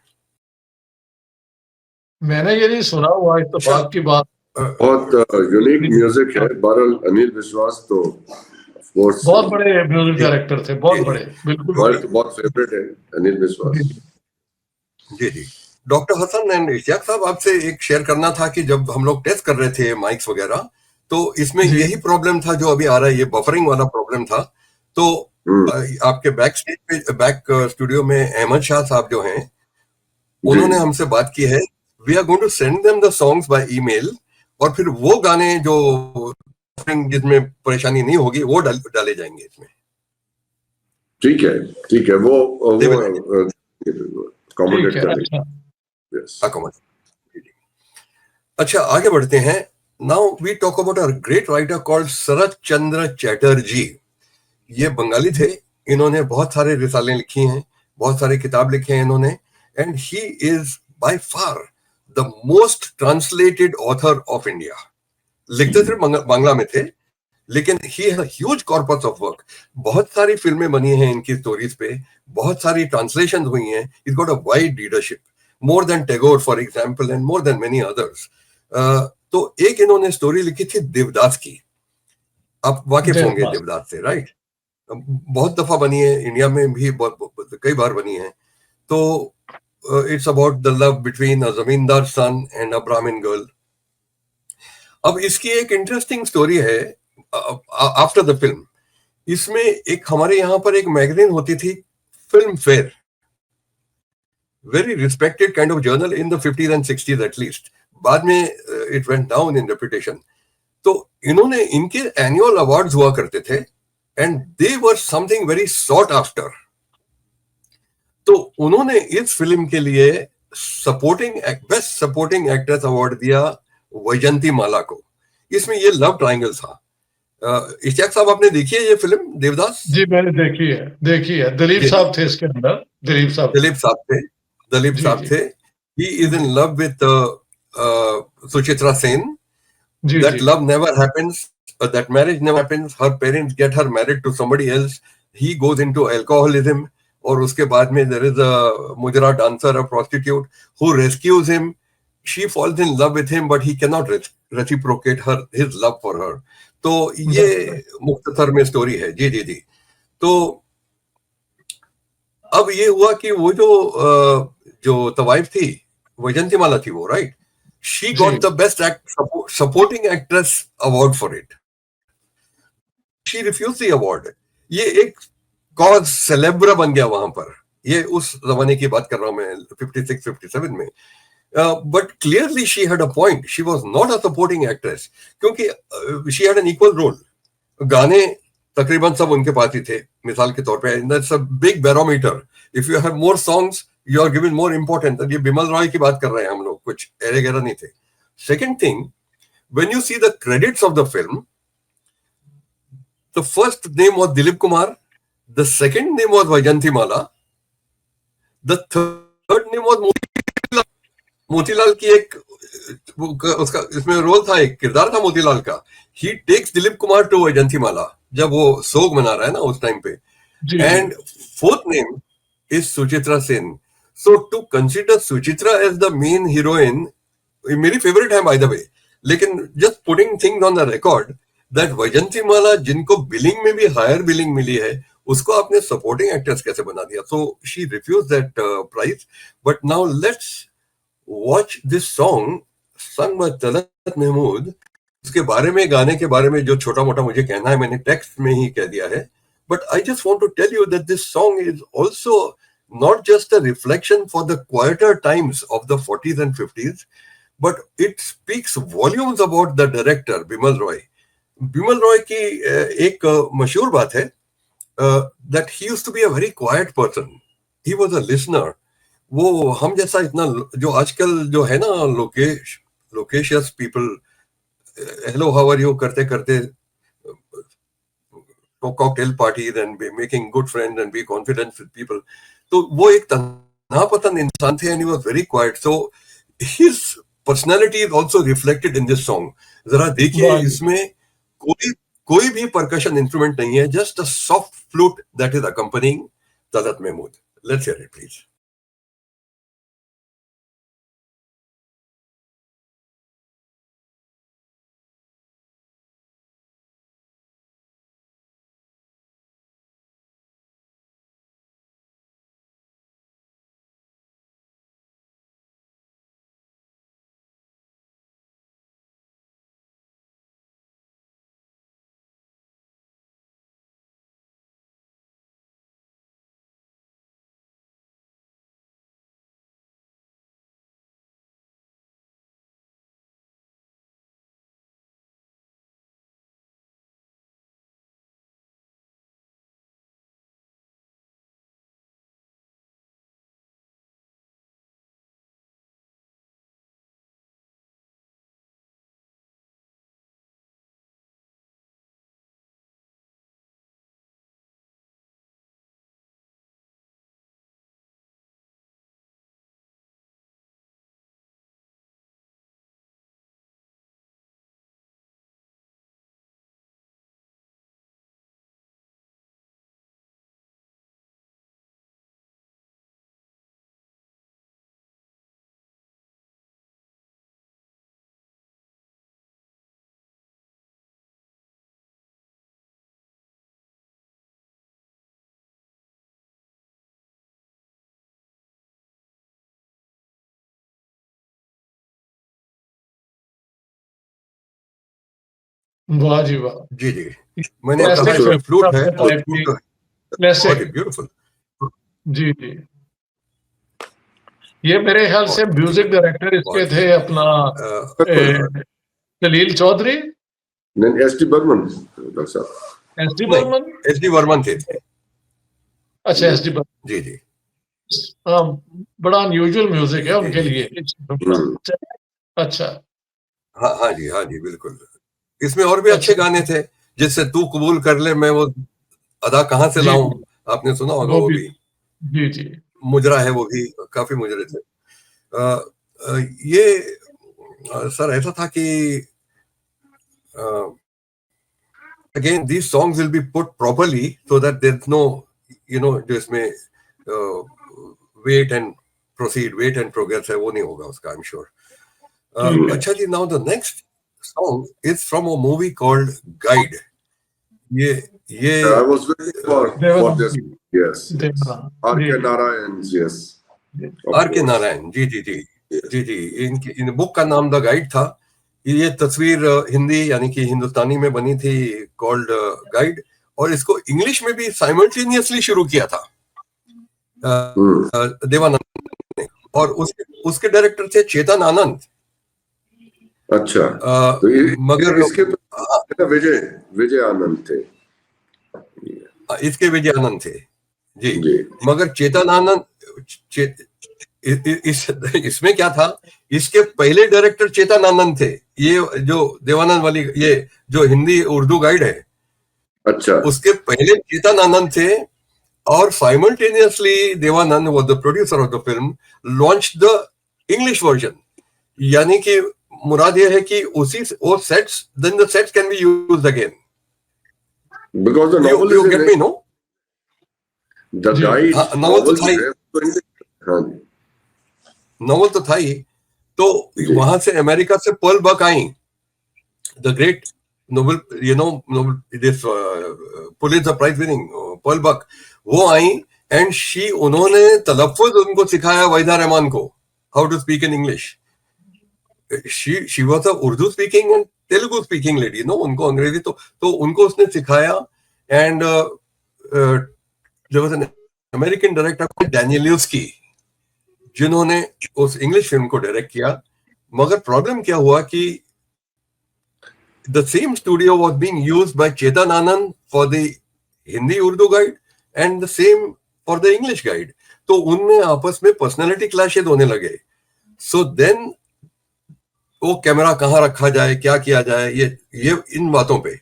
मैंने ये नहीं सुना हुआ इत्तेफाक की बात. बहुत यूनिक म्यूजिक है. बहरहाल अनिल विश्वास तो ऑफ कोर्स बहुत बड़े म्यूजिक डायरेक्टर थे, बहुत बड़े. बिल्कुल बहुत फेवरेट है अनिल विश्वास. जी. डॉक्टर हसन एंड इश्तियाक साहब, आपसे एक शेयर करना था कि जब हम लोग टेस्ट कर रहे थे माइक्स वगैरह, तो इसमें यही प्रॉब्लम था जो अभी आ रहा है, ये बफरिंग वाला प्रॉब्लम था. तो आपके बैक स्टूडियो में अहमद शाह साहब जो हैं, उन्होंने हमसे बात की है. We are going to send them the songs by email, और फिर वो गाने जो जिसमें परेशानी नहीं होगी वो डाले जाएंगे इसमें. ठीक है. वो कमेंट करेंगे. अच्छा, आगे बढ़ते हैं. Now we talk about a great writer called Sarat Chandra Chatterjee. ये बंगाली थे. इन्होंने बहुत सारे रिसालें लिखी हैं, बहुत सारे किताब लिखे हैं इन्होंने, and he is by far the most translated author of India. लिखते सिर्फ बांग्ला में थे, लेकिन he has a huge corpus of work. बहुत सारी फिल्में बनी हैं इनकी स्टोरीज पे, बहुत सारी ट्रांसलेशन हुई हैं. Is got a wide readership, more than Tagore for example and more than many others. तो एक इन्होंने स्टोरी लिखी थी देवदास की. आप वाकिफ होंगे देवदास। देवदास से, राइट? बहुत दफा बनी है, इंडिया में भी कई बार बनी है. तो it's about the love between a जमींदार सन एंड अ ब्राह्मण गर्ल. अब इसकी एक इंटरेस्टिंग स्टोरी है आफ्टर द फिल्म. इसमें एक हमारे यहाँ पर एक मैगजीन होती थी, film fair, very respected kind of journal in the 50s and 60s at least. बाद में it went down in reputation. तो इन्होंने, इनके एनुअल अवार्ड्स हुआ करते थे, and they were something very sought after. तो उन्होंने इस फिल्म के लिए बेस्ट सपोर्टिंग एक्ट्रेस अवार्ड दिया वैजंती माला को. इसमें ये लव ट्रायंगल था. इश्तियाक साहब, आपने देखी है ये फिल्म देवदास? जी मैंने देखी है. दिलीप जी, साहब थे इसके अंदर, दिलीप साहब थे. दिलीप साहब थे. दिलीप जी साहब जी थे. ही इज इन जी लव विथ सुचित्रा सेन. जी That जी love never happens, that marriage never happens. Her parents get her married to somebody else. He goes into alcoholism. और उसके बाद में there is a mujra dancer, a prostitute, who rescues him. She falls in love with him, but he cannot reciprocate his love for her. तो ये That's right. मुख्तसर में स्टोरी है. जी जी जी. तो अब ये हुआ कि वो जो तवाइफ थी, वैजंती माला थी वो, राइट? शी जी got the best supporting actress award for it. She refuse the award. ये एक कॉज सेलेब्रा बन गया वहां पर. ये उस जमाने की बात कर रहा हूं मैं, 56 57 में. But clearly she had a point. She was not a supporting actress, क्योंकि she had an equal role. गाने तकरीबन सब उनके पास ही थे. मिसाल के तौर पे, that's a big barometer. If you have more songs, you are given more important. ये बिमल रॉय की बात कर रहे हैं हम लोग, कुछ एरे गैरा नहीं थे. Second thing, when you see the credits of the film, the first name was Dilip Kumar, the second name was Vaijanti Mala, the third name was Motilal. Motilal की एक उसका इसमें रोल था, एक किरदार था मोतीलाल का. ही टेक्स दिलीप कुमार टू वैजंती माला जब वो सोग मना रहा है ना उस टाइम पे. जी जी and fourth name is Suchitra Sen. So to consider Suchitra as the main heroine, मेरी फेवरेट है बाय द वे. लेकिन just putting things on the record, that Vyjayanthi Mala जिनको बिलिंग में भी हायर बिलिंग मिली है, उसको आपने सपोर्टिंग एक्ट्रेस कैसे बना दिया? So she refuse that prize. But now let's watch this song sung by Talat Mahmood. उसके बारे में, गाने के बारे में जो छोटा मोटा मुझे कहना है, मैंने टेक्स्ट में ही कह दिया है. But I just want to tell you that this song is also not just a reflection for the quieter times of the 40s and 50s, but it speaks volumes about the director Bimal Roy. Bimal Roy की एक मशहूर बात है that he used to be a very quiet person. He was a listener. वो हम जैसा इतना, जो आजकल जो है ना, loquacious people, hello how are you करते करते cocktail parties and be making good friends and be confident with people. तो वो एक तन्हापतन इंसान थे, and he was very quiet. So his personality is also reflected in this song. जरा देखिए, वाह जी. इसमें कोई कोई भी percussion instrument नहीं है, just a soft flute that is accompanying Talat Mahmood. Let's hear it, please. वाह जी वाह। जी जी, मैंने Classic कहा इसमें film, फ्लूट है अपने तो type की, फ्लूट classic, बहुत ही ब्यूटीफुल। जी जी। ये मेरे ख्याल से बहुत ही म्यूजिक डायरेक्टर इसके बहुत ही थे अपना बिल्कुल। जलील चौधरी, नहीं, एस टी बर्मन डॉक्टर साहब। एस डी नहीं, बर्मन। एस डी वर्मन थे। अच्छा, एस डी बर्मन। जी जी हाँ, बड़ा अनयूजुअल म्यूजिक है जी उनके जी लिए। हम्म, अच्छा हाँ हाँ जी बिल्कुल। इसमें और भी अच्छे अच्छा। गाने थे, जिससे तू कबूल कर ले, मैं वो अदा कहाँ से जी लाऊं, जी, आपने सुना होगा वो वो भी, भी। जी जी। मुजरा है वो भी, काफी मुजरे थे। ये सर ऐसा था कि again these songs will be put properly so that there's no जो इसमें wait and proceed, wait and progress है, वो नहीं होगा उसका, I'm sure. ठीक है। अच्छा जी, now the next song is from a movie called Guide. ये I was waiting for Dev Anand this. जी, Yes, yes. देवानंद, R.K. जी जी Narayan, yes, जी। of R K course. Narayan, जी जी जी Yes. जी जी। इन बुक का नाम द गाइड था। ये तस्वीर हिंदी यानी कि हिंदुस्तानी में बनी थी, कॉल्ड गाइड, और इसको इंग्लिश में भी साइमल्टेनियसली शुरू किया था Hmm. देवानंद ने। और उसके डायरेक्टर थे चेतन आनंद। अच्छा, तो मगर इसके तो विजय विजय आनंद थे। इसके विजय आनंद थे जी। जी। मगर चेतन आनंद इसमें क्या था, इसके पहले डायरेक्टर चेतन आनंद थे। ये जो देवानंद वाली, ये जो हिंदी उर्दू गाइड है, अच्छा, उसके पहले चेतन आनंद थे। और simultaneously Dev Anand was the producer of the film, launch the English version. यानी कि मुराद ये है कि वो sets, then the sets can be used again. Because the novel you is get me, no? The guide हाँ, नॉवल तो नॉवल था ही, हाँ जी, नॉवल तो था ही। तो जी। वहां से अमेरिका से पर्ल बक आई, the great Nobel, Nobel this Pulitzer prize winning Pearl Buck, वो आई। एंड उन्होंने तलफ्फुज उनको सिखाया, वहीदा रहमान को, how to speak in English. She was a Urdu speaking and Telugu speaking lady, no, उनको अंग्रेजी तो उनको उसने सिखाया। And there was an American director Danielewski, जिन्होंने उस इंग्लिश फिल्म को डायरेक्ट किया। मगर प्रॉब्लम क्या हुआ कि the same studio was being used by Chetan Anand for the Hindi Urdu guide and the same for the English guide. तो उनमें आपस में पर्सनालिटी क्लैशेस होने लगे। सो देन वो कैमरा कहाँ रखा जाए, क्या किया जाए, ये इन बातों पे।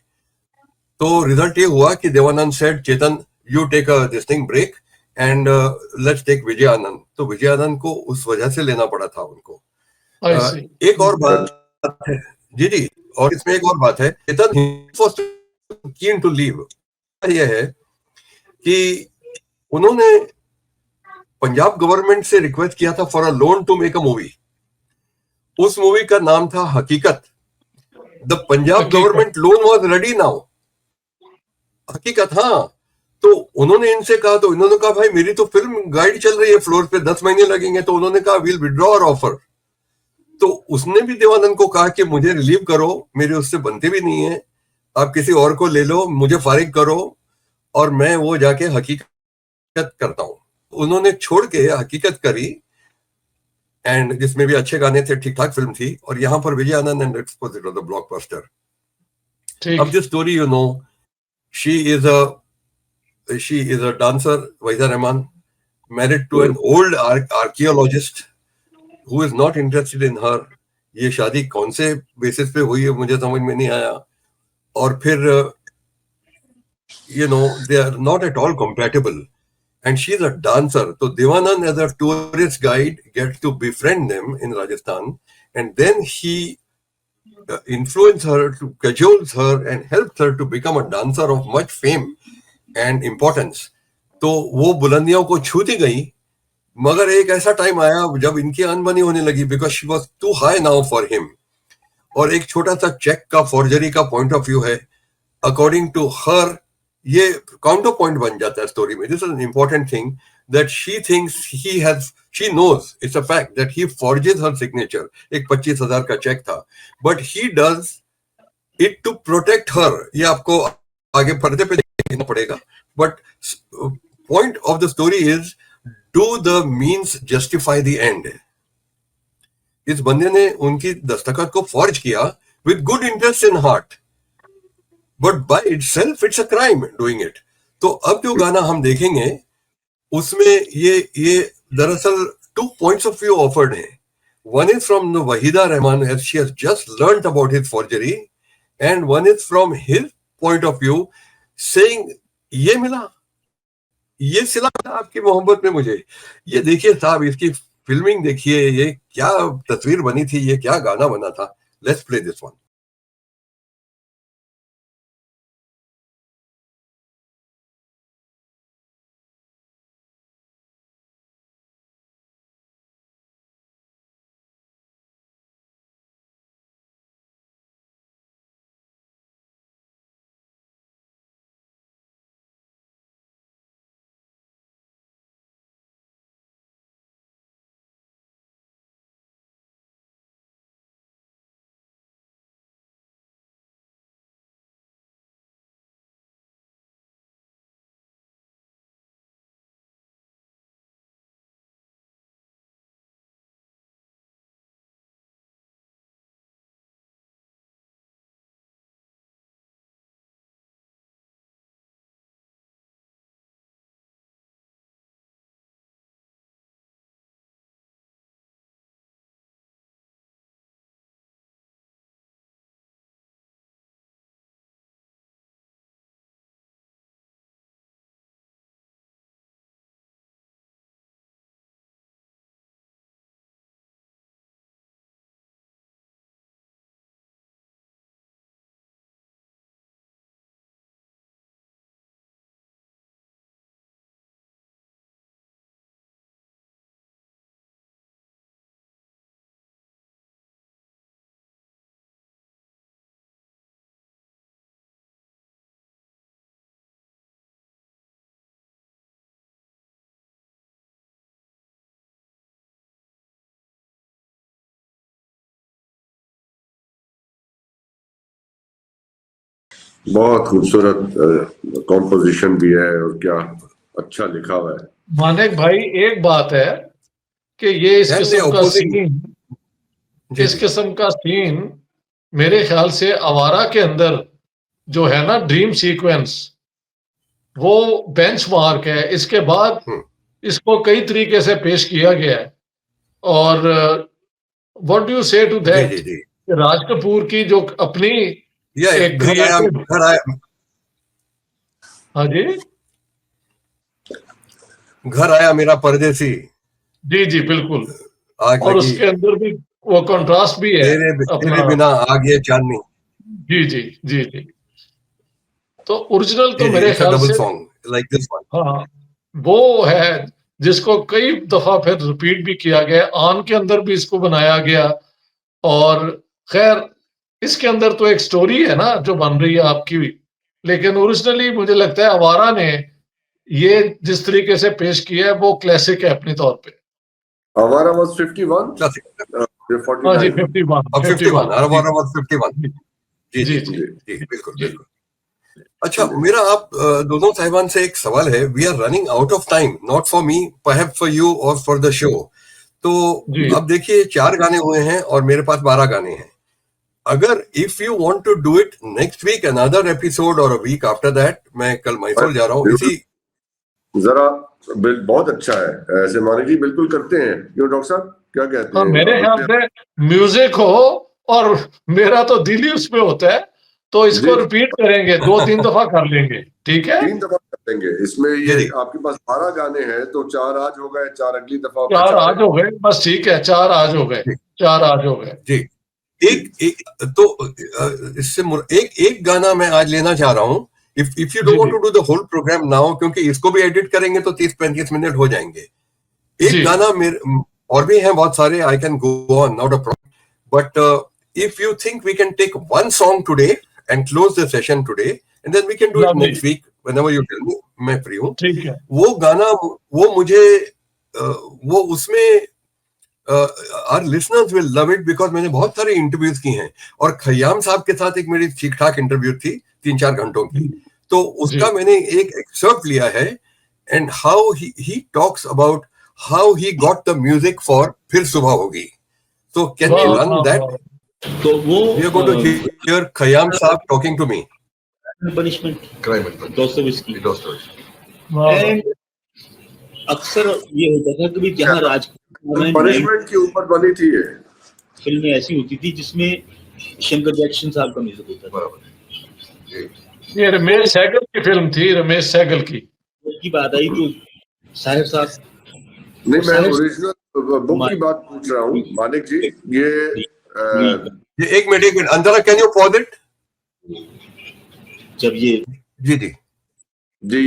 तो रिजल्ट ये हुआ कि Dev Anand said, Chetan you take a this thing break and let's take Vijay Anand. तो विजय आनंद को उस वजह से लेना पड़ा था उनको। आई सी। एक और बात है जी जी, और इसमें एक और बात है, चेतन कीन टू लीव। यह है कि उन्होंने पंजाब गवर्नमेंट से रिक्वेस्ट किया था for a loan to make a movie. उस मूवी का नाम था Haqeeqat. The Punjab government loan was ready now, Haqeeqat. हाँ, तो उन्होंने इनसे कहा, तो इन्होंने कहा भाई मेरी तो फिल्म गाइड चल रही है फ्लोर पे, 10 महीने लगेंगे। तो उन्होंने कहा वील विड्रॉ आवर ऑफर। तो उसने भी देवानंद को कहा कि मुझे रिलीव करो, मेरे उससे बनते भी नहीं है, आप किसी और को ले लो, मुझे फारिग करो और मैं वो जाके हकीकत करता हूं। उन्होंने छोड़ के हकीकत करी, एंड जिसमें भी अच्छे गाने थे, ठीक ठाक फिल्म थी। और यहाँ पर Vijay Anand and it's was the blockbuster. अब this story, you know, she is a dancer, Waheeda Rehman, married to an old archaeologist who is not interested in her. ये शादी कौन से बेसिस पे हुई है मुझे समझ में नहीं आया। और फिर they are not at all compatible, and she's a dancer. तो Devanand as a tourist guide gets to befriend them in Rajasthan, and then he influences her, to cajoles her and helps her to become a dancer of much fame and importance. तो वो बुलंदियों को छूती गई। मगर एक ऐसा टाइम आया जब इनकी अनबनी होने लगी, because she was too high now for him. और एक छोटा सा चेक का फॉर्जरी का पॉइंट ऑफ व्यू है, अकॉर्डिंग टू हर ये काउंटर पॉइंट बन जाता है स्टोरी में। This is an important thing that she thinks she knows, it's a fact that he forges her signature. एक 25,000 का चेक था, but he does it to protect her, ये आपको आगे पर्दे पे देखना पड़ेगा, but point of the story is do the means justify the end. इस बंदे ने उनकी दस्तखत को फॉर्ज किया with good interest in heart, but by itself it's a crime doing it. तो अब जो गाना हम देखेंगे उसमें ये दरअसल 2 points of view offered हैं। One is from the Wahida Rahman as she has just learnt about his forgery, and one is from his point of view saying ये मिला, ये सिला था आपकी मोहब्बत में मुझे। ये देखिए साहब, इसकी फिल्मिंग देखिए, ये क्या तस्वीर बनी थी, ये क्या गाना बना था। Let's play this one. बहुत खूबसूरत कॉम्पोजिशन भी है और क्या अच्छा लिखा हुआ है। मानिक भाई, एक बात है कि ये इस किस्म का सीन मेरे ख्याल से आवारा के अंदर जो है ना ड्रीम सीक्वेंस, वो बेंचमार्क है। इसके बाद इसको कई तरीके से पेश किया गया है। और व्हाट डू यू से टू दैट, राज कपूर की जो अपनी एक घर आया, हाँ जी, घर आया मेरा परदेसी, जी जी बिल्कुल। आग और लगी, उसके अंदर भी वो कंट्रास्ट भी है, तेरे बिना आग ये चांदनी। जी जी जी जी। तो ओरिजिनल तो मेरे ख्याल से सॉन्ग लाइक दिस वन, हाँ वो है जिसको कई दफा फिर रिपीट भी किया गया। आन के अंदर भी इसको बनाया गया। और खैर इसके अंदर तो एक स्टोरी है ना जो बन रही है आपकी, लेकिन ओरिजिनली मुझे लगता है आवारा ने ये जिस तरीके से पेश किया है वो क्लासिक है अपने तौर पे। आवारा was 51, क्लासिक, 49. हाँ जी 51, आवारा was 51। जी जी जी बिल्कुल बिल्कुल। अच्छा, मेरा आप दोनों साहिबान से एक सवाल है। We are running out of time, not for me, perhaps for you और फॉर द शो। तो अब देखिए 4 गाने हुए हैं और मेरे पास 12 गाने हैं। अगर if you want to do it next week, another episode और अ वीक आफ्टर दैट, मैं कल मैसूर जा रहा हूँ। इसी जरा बहुत अच्छा है, ऐसे मानी जी बिल्कुल करते हैं। क्यों डॉक्टर साहब, क्या कहते हैं? मेरे ख्याल से म्यूजिक हो और मेरा तो दिल ही उसमें होता है, तो इसको रिपीट करेंगे, 2-3 दफा कर लेंगे, ठीक है? 3 दफा कर लेंगे। इसमें ये आपके पास 12 गाने हैं, तो 4 आज हो गए, 4 अगली दफा, 4 आज हो गए, बस ठीक है, 4 आज हो गए, 4 आज हो गए जी। एक तो इससे एक गाना मैं आज लेना चाह रहा हूँ। If you don't want to do the whole programme now, क्योंकि इसको भी एडिट करेंगे तो 30-35 मिनट हो जाएंगे। एक गाना मेरे और भी हैं बहुत सारे, I can go on, not a problem, but if you think we can take one song today and close the session today and then we can do it next week whenever you tell me, मैं फ्री हूँ। ठीक है। वो गाना वो मुझे वो उसमें our listeners will love it because मैंने बहुत सारे इंटरव्यूज किए हैं और खयाम साहब के साथ एक मेरी ठीक ठाक इंटरव्यू थी 3-4 घंटों की, तो उसका मैंने एक एक्सर्प्ट लिया है and how he talks about how he got the music for फिर सुबह होगी. So can we run that? तो वो We are going to hear Khayyam Saab talking to me. Punishment Crime and punishment. दोस्तोविस्की Dostoevsky. And अक्सर ये होता था कि जहाँ राजपूत में पनिशमेंट के ऊपर बनी थी ये. फिल्में ऐसी होती थी जिसमें शंकर जैक्सन साहब का म्यूजिक होता था. बराबर. ये रमेश सहगल की फिल्म थी, रमेश सहगल की. की बात आई तो साहिर साहब नहीं, मैं ओरिजिनल बुक की बात पूछ रहा हूँ मानिक जी. ये एक मिनट अंदर, कैन यू पॉज इट? जब ये जी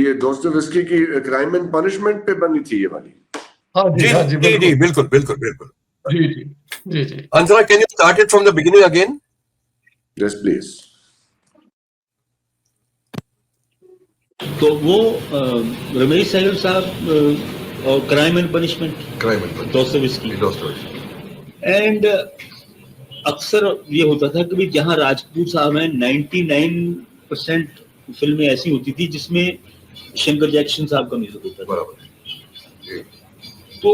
ये दोस्तोवेस्की की क्राइम एंड पनिशमेंट पे बनी थी ये वाली. हाँ जी बिल्कुल. जी. Anzara, can you start it from the beginning again? Yes, please. तो वो रमेश सहगल साहब और crime and punishment Dostoevsky and अक्सर ये होता था कि जहाँ राजपूत साहब हैं 99% फिल्में ऐसी होती थी जिसमें शंकर जैक्सन साहब का म्यूजिक होता था. बराबर. तो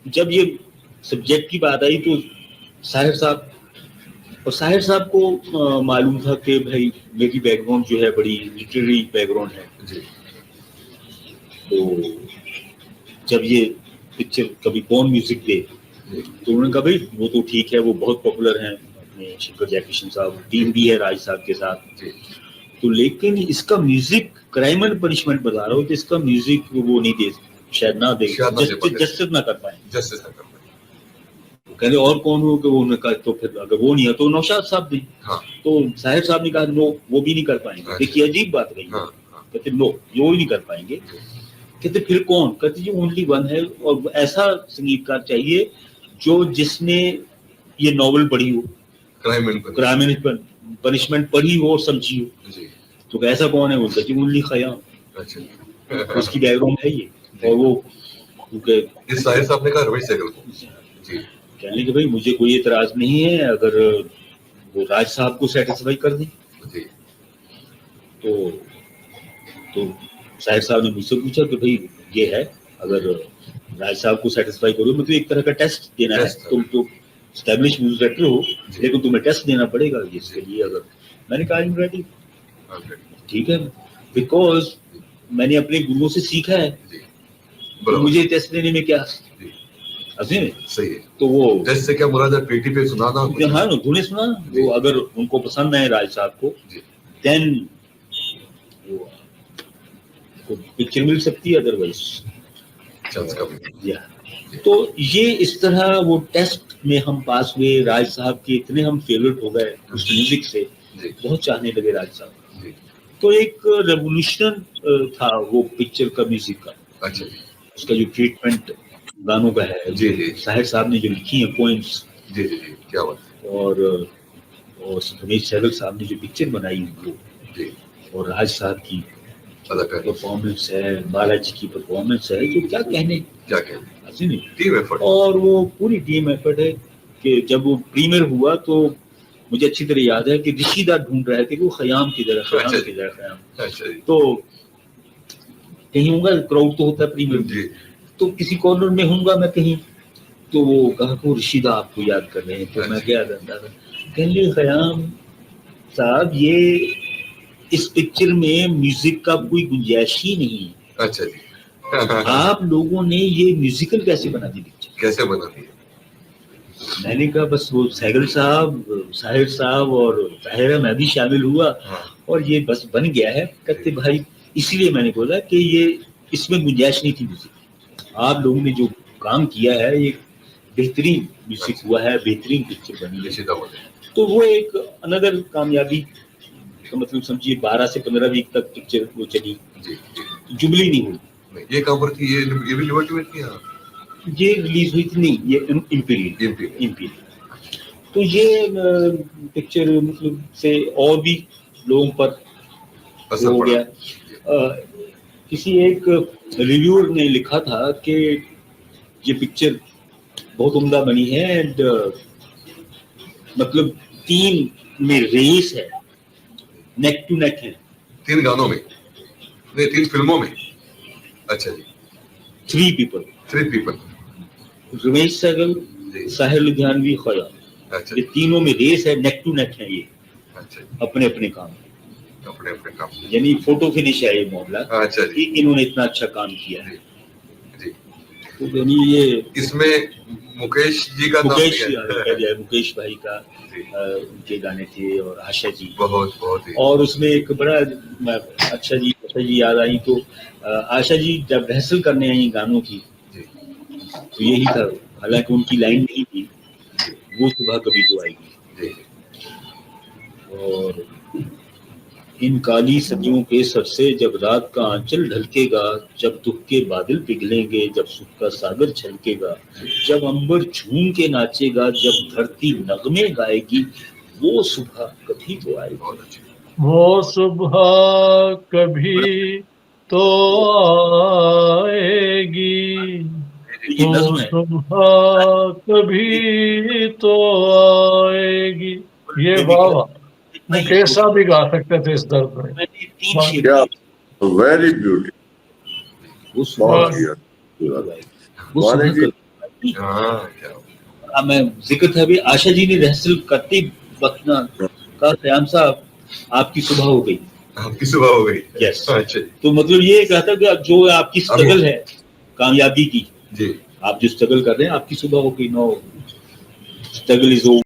जब ये सब्जेक्ट की बात आई तो साहिर साहब को मालूम था कि भाई मेरी बैकग्राउंड जो है बड़ी लिटरेरी बैकग्राउंड है. तो जब ये पिक्चर कभी कौन म्यूजिक दे तो उन्होंने कहा भाई वो तो ठीक है, वो बहुत पॉपुलर हैं अपने शंकर जैक्सन साहब, टीम भी है राज साहब के साथ. तो लेकिन इसका म्यूजिक क्राइम एंड पनिशमेंट बता रहा हूँ तो इसका म्यूजिक वो नहीं दे, शायद ना दे, जस्टिस ना कर पाए. कहते और कौन हो कि वो उन्होंने कहा तो फिर अगर वो नहीं है तो नौशाद साहब भी. तो साहिर साहब ने कहा नो वो भी नहीं कर पाएंगे. देखिए अजीब बात रही. कहते नो वो भी नहीं कर पाएंगे. कहते फिर कौन? कहते जी ओनली वन है और ऐसा संगीतकार चाहिए जो जिसने ये नॉवल पढ़ी हो, क्राइम एंड पनिशमेंट पढ़ी हो और समझी हो. तो ऐसा कौन है? बोलता जी ओनली खयाम. उसकी बैकग्राउंड है ये. और वो क्योंकि साहिर साहब ने कहा रमेश सहगल को जी कहने कि भाई मुझे कोई एतराज नहीं है अगर वो राज साहब को सेटिस्फाई कर दें. तो साहिर साहब ने मुझसे पूछा कि भाई ये है अगर राज साहब को सेटिस्फाई करो मतलब एक तरह का टेस्ट देना है. तुम तो एस्टैब्लिश म्यूजिक डायरेक्टर हो लेकिन तुम्हें टेस्ट देना पड़ेगा इसके लिए. अगर मैंने कहा आई एम रेडी. ठीक है, बिकॉज मैंने अपने गुरुओं से सीखा है तो मुझे टेस्ट देने में क्या सही है. तो वो टेस्ट से क्या मुराद है? पेटी पे सुनाना. हाँ धुने सुना. वो अगर उनको पसंद आए राज साहब को देन वो पिक्चर मिल सकती है, अदरवाइज चांस कम. तो ये इस तरह वो टेस्ट में हम पास हुए. राज साहब के इतने हम फेवरेट हो गए उस म्यूजिक से, बहुत चाहने लगे राज साहब. तो एक रेवोल्यूशन था वो पिक्चर का म्यूजिक का. अच्छा. उसका जो ट्रीटमेंट गानों का है साहिर साहब ने जो लिखी है पोएम्स. क्या बात. और रमेश सहगल साहब ने जो पिक्चर बनाई वो और राज साहब की परफॉर्मेंस है, बालाजी की परफॉर्मेंस है, जो क्या कहने टीम एफर्ट. और वो पूरी टीम एफर्ट है कि जब वो प्रीमियर हुआ तो मुझे अच्छी तरह याद है कि ऋषिदा ढूंढ रहे थे कि वो खयाम खयाम. तो कहीं होगा क्राउड तो होता है प्रीमियर, तो किसी कॉर्नर में होऊंगा मैं कहीं. तो वो कहा कि ऋषिदा आपको याद कर रहे हैं. तो मैं क्या कहने खयाम साहब ये इस पिक्चर में म्यूजिक का कोई गुंजाइश ही नहीं है. अच्छा जी. आप लोगों ने ये म्यूजिकल कैसे बना दी पिक्चर? कैसे बना दी? मैंने कहा बस वो सहगल साहब, साहिर साहब और ताहिरा मैं भी शामिल हुआ और ये बस बन गया है. कहते भाई इसीलिए मैंने बोला कि ये इसमें गुंजाइश नहीं थी म्यूजिक. आप लोगों ने जो काम किया है ये बेहतरीन म्यूजिक हुआ है, बेहतरीन पिक्चर बनी है. तो वो एक अनदर कामयाबी तो मतलब समझिए 12 से 15 वीक तक पिक्चर वो चली. जुबली नहीं हुई. ये कहाँ पर थी? ये भी लिबर्टी में थी. ये रिलीज हुई थी नहीं, ये इम्पीरियल. तो ये पिक्चर मतलब से और भी लोगों पर हो गया. किसी एक रिव्यूअर ने लिखा था कि ये पिक्चर बहुत उम्दा बनी है। एंड मतलब 3 में रेस है, नेक टू नेक है। 3 गानों में नहीं, 3 फिल्मों में। अच्छा जी। 3 पीपल, 3 पीपल। रमेश सहगल, जी। साहिर लुधियानवी, खोया, अच्छा ये जी। तीनों में रेस है, नेक टू नेक है ये, अच्छा जी। अपने अपने काम। अपने अपने काम। यानी फोटो फिनिश है ये मामला। अच्छा जी। इन्होंने इतना अच्छा काम किया है। जी। तो यानी ये इसमें मुकेश जी का नाम मुकेश भी है। मुकेश भाई का जी। उनके गाने थे, और आशा जी। बहुत ही। और उसमें एक बड़ा आशा जी याद आई तो आशा जी जब रिहर्सल करने आई गानों की, जी। तो यही था, हालांकि उनकी लाइन नहीं थी, वो सुबह कभी तो आएगी। जी। और इन काली सदियों के सर से जब रात का आंचल ढलकेगा, जब दुख के बादल पिघलेंगे, जब सुख का सागर छलकेगा, जब अंबर झूम के नाचेगा, जब धरती नगमे गाएगी, वो सुबह कभी तो आएगी। बहुत अच्छी। वो सुबह कभी तो आएगी, ये वो नज्म है। सुबह कभी तो आएगी। ये वाह वाह, मुकेश साहब भी गा सकते थे इस दर्द में। मैंने 3 वाह। शेर क्या वेरी ब्यूटीफुल, वो बहुत सुबह किया। वो मानिक सुबह जी, कभी। हाँ क्या। मैं जिक्र था भी, आशा जी ने रिहर्सल करते वक्त ना कहा, क़याम साहब आपकी सुबह हो गई। आपकी सुबह हो गई। यस। अच्छा जी। तो मतलब ये कहता कि अब जो आपकी स्ट्रगल है कामयाबी की, जी। आप जो स्ट्रगल कर रहे हैं, आपकी सुबह हो गई। No struggle is over.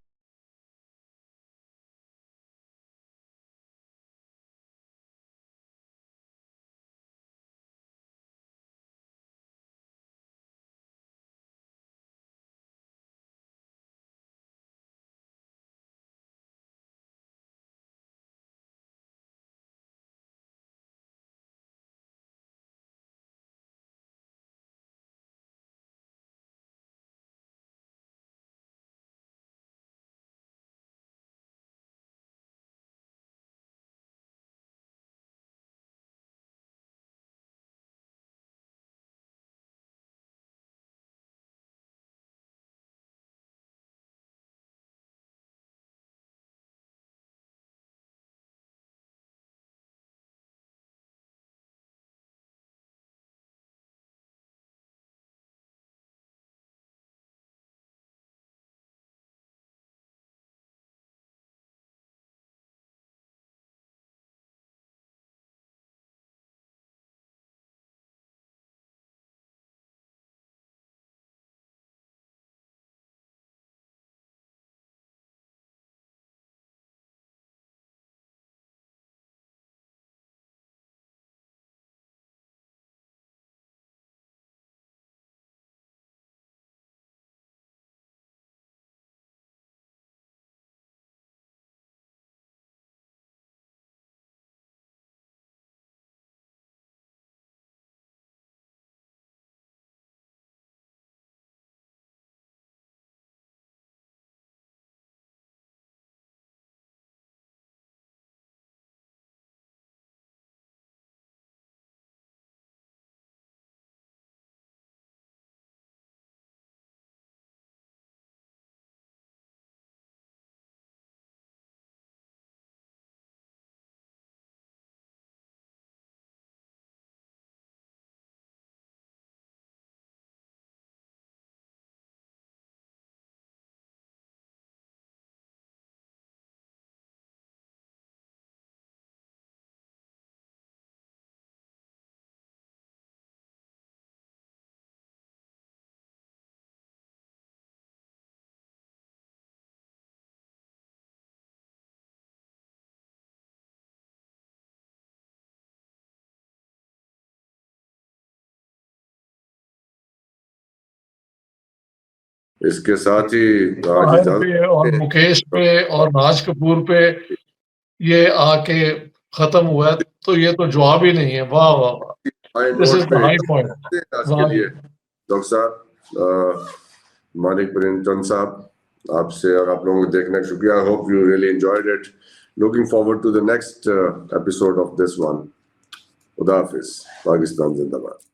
इसके साथ ही आज ताहिर इजाजत पे और मुकेश पे और राज कपूर पे ये आके खत्म हुआ है, तो ये तो जवाब ही नहीं है। वाह वाह वाह, high this note is the pay high point. आज के वाह। लिए डॉक्टर साहब, मानिक प्रेमचंद साहब, आपसे और आप लोगों को देखने का शुक्रिया। I hope you really enjoyed it. Looking forward to the next episode of this one. खुदा हाफिज। पाकिस्तान जिंदाबाद।